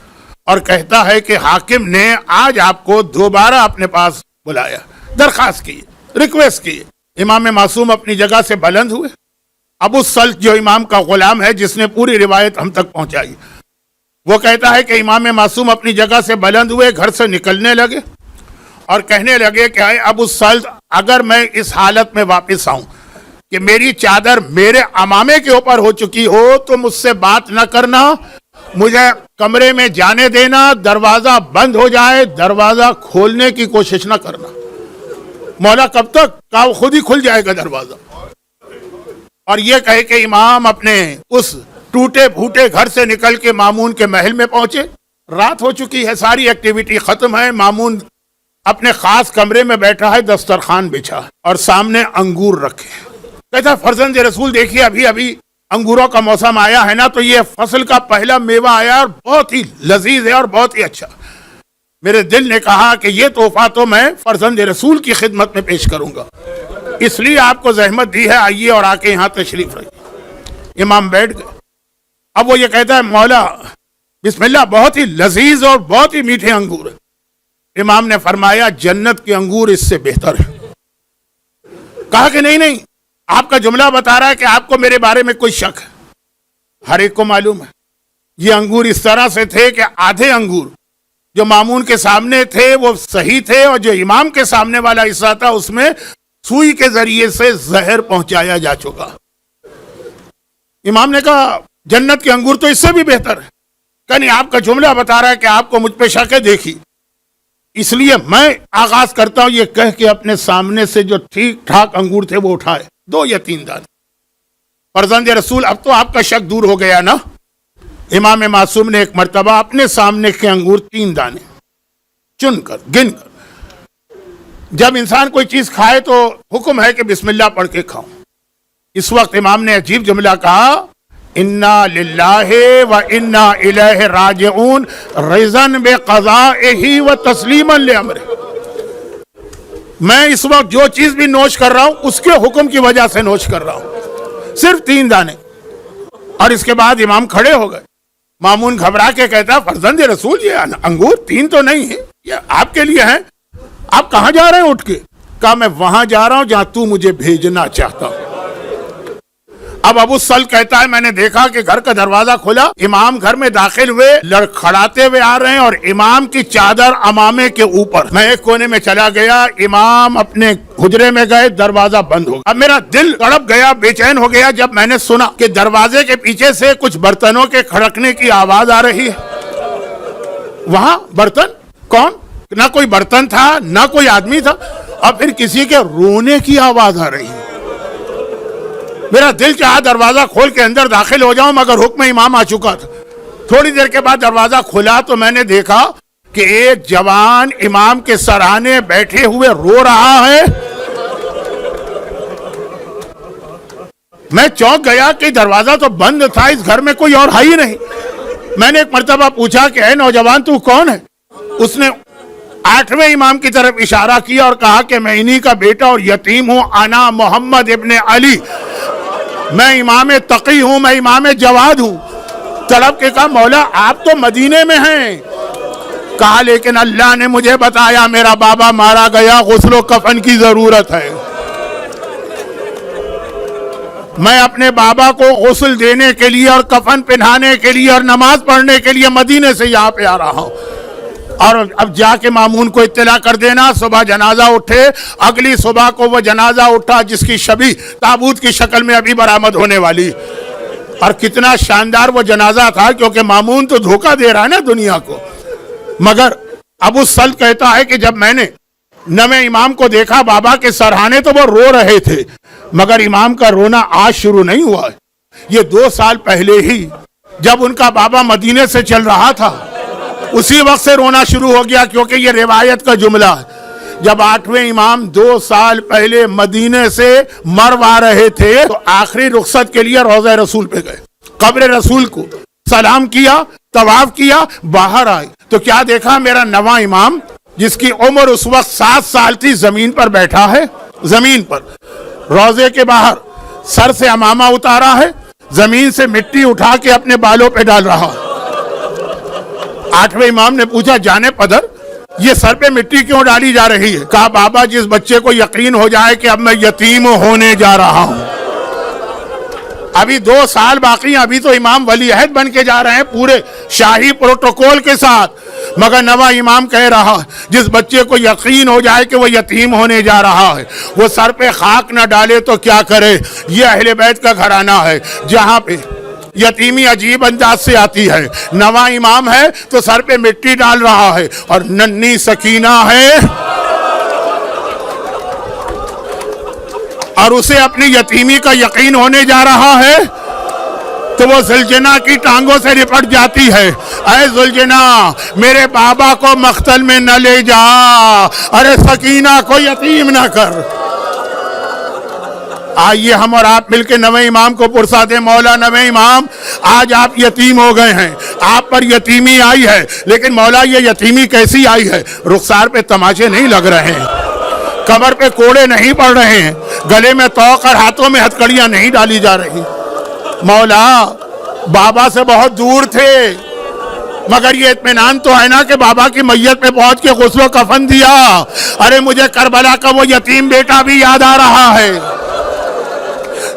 اور کہتا ہے کہ حاکم نے آج آپ کو دوبارہ اپنے پاس بلایا، درخواست کی، ریکویسٹ کی. امام معصوم اپنی جگہ سے بلند ہوئے. ابو السلط جو امام کا غلام ہے جس نے پوری روایت ہم تک پہنچائی، وہ کہتا ہے کہ امام معصوم اپنی جگہ سے بلند ہوئے، گھر سے نکلنے لگے اور کہنے لگے کہ اے ابو السلط، اگر میں اس حالت میں واپس آؤں کہ میری چادر میرے امامے کے اوپر ہو چکی ہو تو مجھ سے بات نہ کرنا، مجھے کمرے میں جانے دینا، دروازہ بند ہو جائے دروازہ کھولنے کی کوشش نہ کرنا. مولا کب تک؟ کہا وہ خود ہی کھل جائے گا دروازہ. اور یہ کہے کہ امام اپنے اس ٹوٹے پھوٹے گھر سے نکل کے مامون کے محل میں پہنچے. رات ہو چکی ہے، ساری ایکٹیویٹی ختم ہے. مامون اپنے خاص کمرے میں بیٹھا ہے، دسترخوان بچھا اور سامنے انگور رکھے. کہتا فرزند رسول دیکھیے ابھی ابھی انگوروں کا موسم آیا ہے نا، تو یہ فصل کا پہلا میوہ آیا اور بہت ہی لذیذ ہے اور بہت ہی اچھا. میرے دل نے کہا کہ یہ تحفہ تو میں فرزند رسول کی خدمت میں پیش کروں گا، اس لیے آپ کو زحمت دی ہے، آئیے اور آ کے یہاں تشریف رکھیے. امام بیٹھ گئے. اب وہ یہ کہتا ہے مولا بسم اللہ، بہت ہی لذیذ اور بہت ہی میٹھے انگور ہیں. امام نے فرمایا جنت کے انگور اس سے بہتر ہے. کہا کہ نہیں، آپ کا جملہ بتا رہا ہے کہ آپ کو میرے بارے میں کوئی شک ہے. ہر ایک کو معلوم ہے یہ انگور اس طرح سے تھے کہ آدھے انگور جو مامون کے سامنے تھے وہ صحیح تھے، اور جو امام کے سامنے والا حصہ تھا اس میں سوئی کے ذریعے سے زہر پہنچایا جا چکا. امام نے کہا جنت کے انگور تو اس سے بھی بہتر ہے. کہ نہیں، آپ کا جملہ بتا رہا ہے کہ آپ کو مجھ پہ شک ہے. دیکھی اس لیے میں آغاز کرتا ہوں یہ کہہ کے اپنے سامنے سے جو ٹھیک ٹھاک انگور تھے وہ اٹھائے، 2 یا 3 دانے. فرزند رسول اب تو آپ کا شک دور ہو گیا نا. امام معصوم نے ایک مرتبہ اپنے سامنے کے انگور 3 دانے چن کر گن کر، جب انسان کوئی چیز کھائے تو حکم ہے کہ بسم اللہ پڑھ کے کھاؤں. اس وقت امام نے عجیب جملہ کہا، انا للہ و انا الیہ راجعون رضاً بقضائہ و تسلیما لامرہ. میں اس وقت جو چیز بھی نوش کر رہا ہوں اس کے حکم کی وجہ سے نوش کر رہا ہوں. صرف 3 دانے. اور اس کے بعد امام کھڑے ہو گئے. مامون گھبرا کے کہتا فرزند رسول یہ انگور 3 تو نہیں ہے، یہ آپ کے لیے ہیں، آپ کہاں جا رہے ہیں اٹھ کے؟ کہا میں وہاں جا رہا ہوں جہاں تو مجھے بھیجنا چاہتا ہوں. اب ابو السلط کہتا ہے میں نے دیکھا کہ گھر کا دروازہ کھلا، امام گھر میں داخل ہوئے، لڑکھڑاتے ہوئے آ رہے ہیں اور امام کی چادر امامے کے اوپر. میں ایک کونے میں چلا گیا، امام اپنے حجرے میں گئے، دروازہ بند ہو گیا. اب میرا دل تڑپ گیا، بے چین ہو گیا جب میں نے سنا کہ دروازے کے پیچھے سے کچھ برتنوں کے کھڑکنے کی آواز آ رہی ہے. وہاں برتن کون؟ نہ کوئی برتن تھا نہ کوئی آدمی تھا، اور پھر کسی کے رونے کی آواز آ رہی ہے. میرا دل چاہا دروازہ کھول کے اندر داخل ہو جاؤں، مگر حکم امام آ چکا تھا. تھوڑی دیر کے بعد دروازہ کھلا تو میں نے دیکھا کہ ایک جوان امام کے سرانے بیٹھے ہوئے رو رہا ہے. میں چونک گیا کہ دروازہ تو بند تھا، اس گھر میں کوئی اور ہے ہی نہیں. میں نے ایک مرتبہ پوچھا کہ اے نوجوان تو کون ہے؟ اس نے 8ویں امام کی طرف اشارہ کیا اور کہا کہ میں انہی کا بیٹا اور یتیم ہوں، انا محمد ابن علی، میں امام تقی ہوں، میں امام جواد ہوں. تڑپ کے کہا مولا آپ تو مدینے میں ہیں. کہا لیکن اللہ نے مجھے بتایا میرا بابا مارا گیا، غسل و کفن کی ضرورت ہے. میں اپنے بابا کو غسل دینے کے لیے اور کفن پہنانے کے لیے اور نماز پڑھنے کے لیے مدینے سے یہاں پہ آ رہا ہوں. اور اب جا کے مامون کو اطلاع کر دینا، صبح جنازہ اٹھے. اگلی صبح کو وہ جنازہ اٹھا جس کی شبیہ تابوت کی شکل میں ابھی برآمد ہونے والی. اور کتنا شاندار وہ جنازہ تھا، کیونکہ مامون تو دھوکہ دے رہا ہے نا دنیا کو. مگر ابو السلط کہتا ہے کہ جب میں نے نویں امام کو دیکھا بابا کے سرہانے تو وہ رو رہے تھے، مگر امام کا رونا آج شروع نہیں ہوا ہے. یہ 2 سال پہلے ہی جب ان کا بابا مدینے سے چل رہا تھا اسی وقت سے رونا شروع ہو گیا، کیونکہ یہ روایت کا جملہ ہے. جب 8ویں امام 2 سال پہلے مدینے سے مرو آ رہے تھے تو آخری رخصت کے لیے روضہ رسول پہ گئے, قبر رسول کو سلام کیا, طواف کیا, باہر آئے تو کیا دیکھا؟ میرا نواں امام جس کی عمر اس وقت 7 سال تھی زمین پر بیٹھا ہے, زمین پر روضے کے باہر سر سے عمامہ اتارا ہے, زمین سے مٹی اٹھا کے اپنے بالوں پہ ڈال رہا ہے. 8ویں امام نے پوچھا, جانے پدر یہ سر پہ مٹی کیوں ڈالی جا رہی ہے؟ کہا بابا جس بچے کو یقین ہو جائے کہ اب میں یتیم ہونے جا رہا ہوں, ابھی 2 سال باقی ہیں, ابھی تو امام ولی عہد بن کے جا رہے ہیں پورے شاہی پروٹوکول کے ساتھ, مگر نواں امام کہہ رہا جس بچے کو یقین ہو جائے کہ وہ یتیم ہونے جا رہا ہے وہ سر پہ خاک نہ ڈالے تو کیا کرے؟ یہ اہل بیت کا گھرانہ ہے جہاں پہ یتیمی عجیب انداز سے آتی ہے. نواں امام ہے تو سر پہ مٹی ڈال رہا ہے, اور ننھی سکینہ ہے اور اسے اپنی یتیمی کا یقین ہونے جا رہا ہے تو وہ زلجنا کی ٹانگوں سے لپٹ جاتی ہے, اے زلجنا میرے بابا کو مقتل میں نہ لے جا, ارے سکینہ کو یتیم نہ کر. آئیے ہم اور آپ مل کے نویں امام کو پرسا دیں, مولا نویں امام آج آپ یتیم ہو گئے ہیں, آپ پر یتیمی آئی ہے, لیکن مولا یہ یتیمی کیسی آئی ہے؟ رخسار پہ تماچے نہیں لگ رہے ہیں, کمر پہ کوڑے نہیں پڑ رہے ہیں, گلے میں توق اور ہاتھوں میں ہتھکڑیاں نہیں ڈالی جا رہی. مولا بابا سے بہت دور تھے, مگر یہ اطمینان تو ہے نا کہ بابا کی میت پہ پہنچ کے غسل و کفن دیا. ارے مجھے کربلا کا وہ یتیم بیٹا بھی یاد آ رہا ہے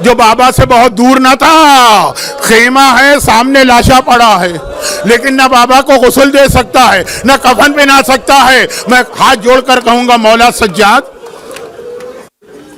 جو بابا سے بہت دور نہ تھا, خیمہ ہے سامنے لاشا پڑا ہے, لیکن نہ بابا کو غسل دے سکتا ہے نہ کفن پہنا سکتا ہے. میں ہاتھ جوڑ کر کہوں گا مولا سجاد,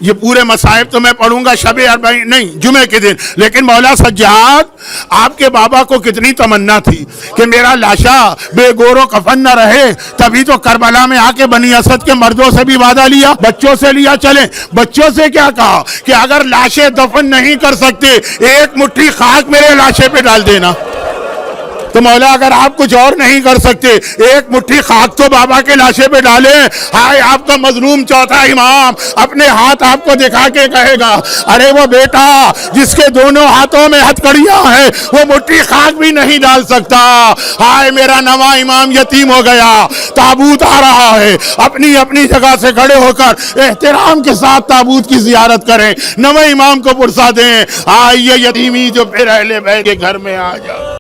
یہ پورے مصائب تو میں پڑھوں گا شب اربعین نہیں جمعے کے دن, لیکن مولا سجاد آپ کے بابا کو کتنی تمنا تھی کہ میرا لاشا بے گور و کفن نہ رہے, تبھی تو کربلا میں آ کے بنی اسد کے مردوں سے بھی وعدہ لیا, بچوں سے لیا. چلیں بچوں سے کیا کہا کہ اگر لاشیں دفن نہیں کر سکتے ایک مٹھی خاک میرے لاشے پہ ڈال دینا. تو مولا اگر آپ کچھ اور نہیں کر سکتے ایک مٹھی خاک تو بابا کے لاشے پہ ڈالیں. ہائے آپ کا مظلوم چوتھا امام اپنے ہاتھ آپ کو دکھا کے کہے گا, ارے وہ بیٹا جس کے دونوں ہاتھوں میں ہتھکڑیاں ہیں وہ مٹھی خاک بھی نہیں ڈال سکتا. ہائے میرا نواں امام یتیم ہو گیا, تابوت آ رہا ہے, اپنی اپنی جگہ سے کھڑے ہو کر احترام کے ساتھ تابوت کی زیارت کریں, نواں امام کو پرسا دیں. آئیے یتیمی جو پھر اہل بیت کے گھر میں آ جائے.